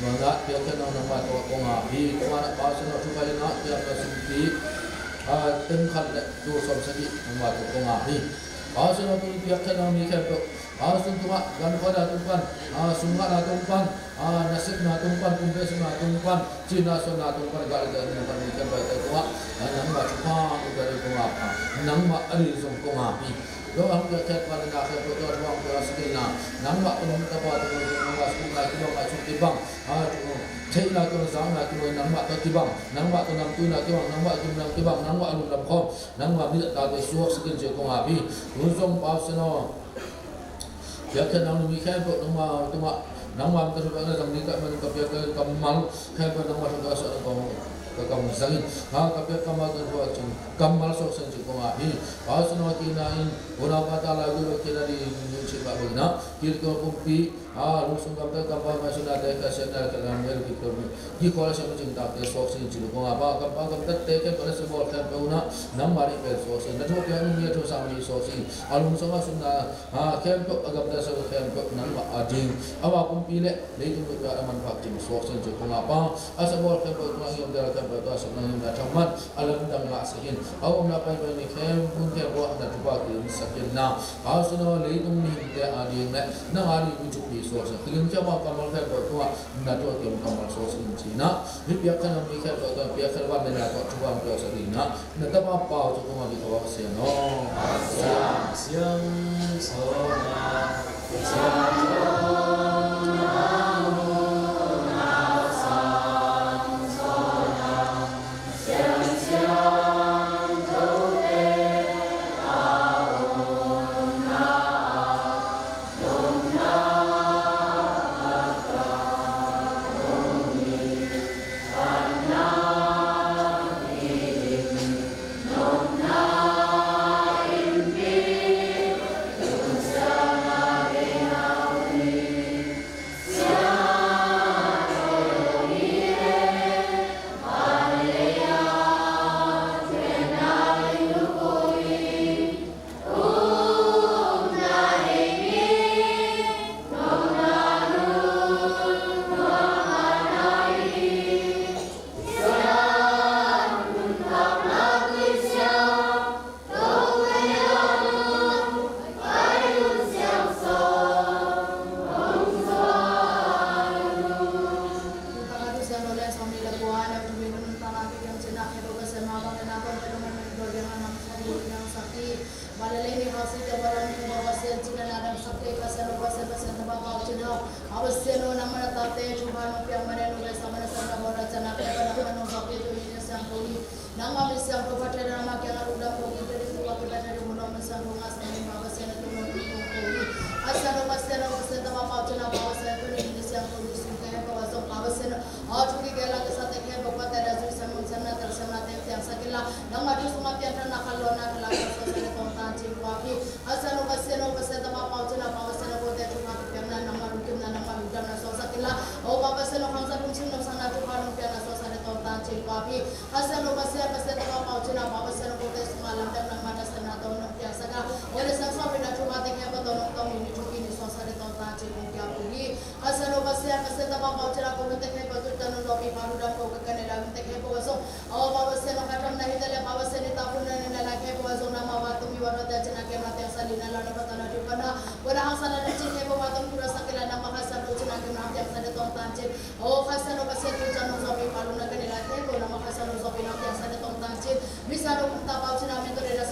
mana dia kena nama tu konga bi konga pasal tu kali nak dia kasih tempat tu sosok nama tu konga bi pasal tu dia kena mikir tu pasal tu gan pada tumpan sungai na tumpan nasib na tumpan kumpes na tumpan Cina na tumpan gal gal na mikir baik tu nama cuma dari konga nama ari song konga bi lo ang dia pada nak tu ruang kelas na nama orang tempat tu nama sungai tu macam tibang Cai nak tu sang nak tu nama tu tibang, nama tu nam tu nak tibang, nama tu nam tibang, nama alun lam kau, nama bila tak ada suak sekian je kau ngapi, usung pasno, dia kena nama mikir pun nama tu mak, nama tu sebenarnya sang nikah mana kapia kamal, kaya pun nama tu kasar kau kamu sangin, kapia kamal tu buat cing, kamal suak sekian je kau ngapi, pasno kinain, orang kata lagu kina di Cina begina, kira kau kumpi. Rusung kapal kapal masih ada kesenian dalam kita di kuala siapa cinta ke sosial jilu kau apa kapal kapal teke pada sebuah tempat nama ini sosial, nanti kita ni tu sama sosial, alun sama sunnah, kemp agak pada sebuah kemp nama ading, awak pun pilih, itu juga manfaat jilu sosial jilu kau apa, sebuah kemp tu yang dalam kemp tu asal yang dah camat, alam dah melaksanakan, awak melakukan ini kemp pun kemp buat dan cuba kita sakit na, asal itu ni dia ading, na ading wujud sosial. Dengan jawab kamal kai bertua, nato tiap kamal sosial Cina. Biarkan kami kai bertua, biarkan warga nato cuba berasa Cina. Nanti apa tu kami bawa seno.
Siang sona,
bisa dong tak tahu cina mentor dari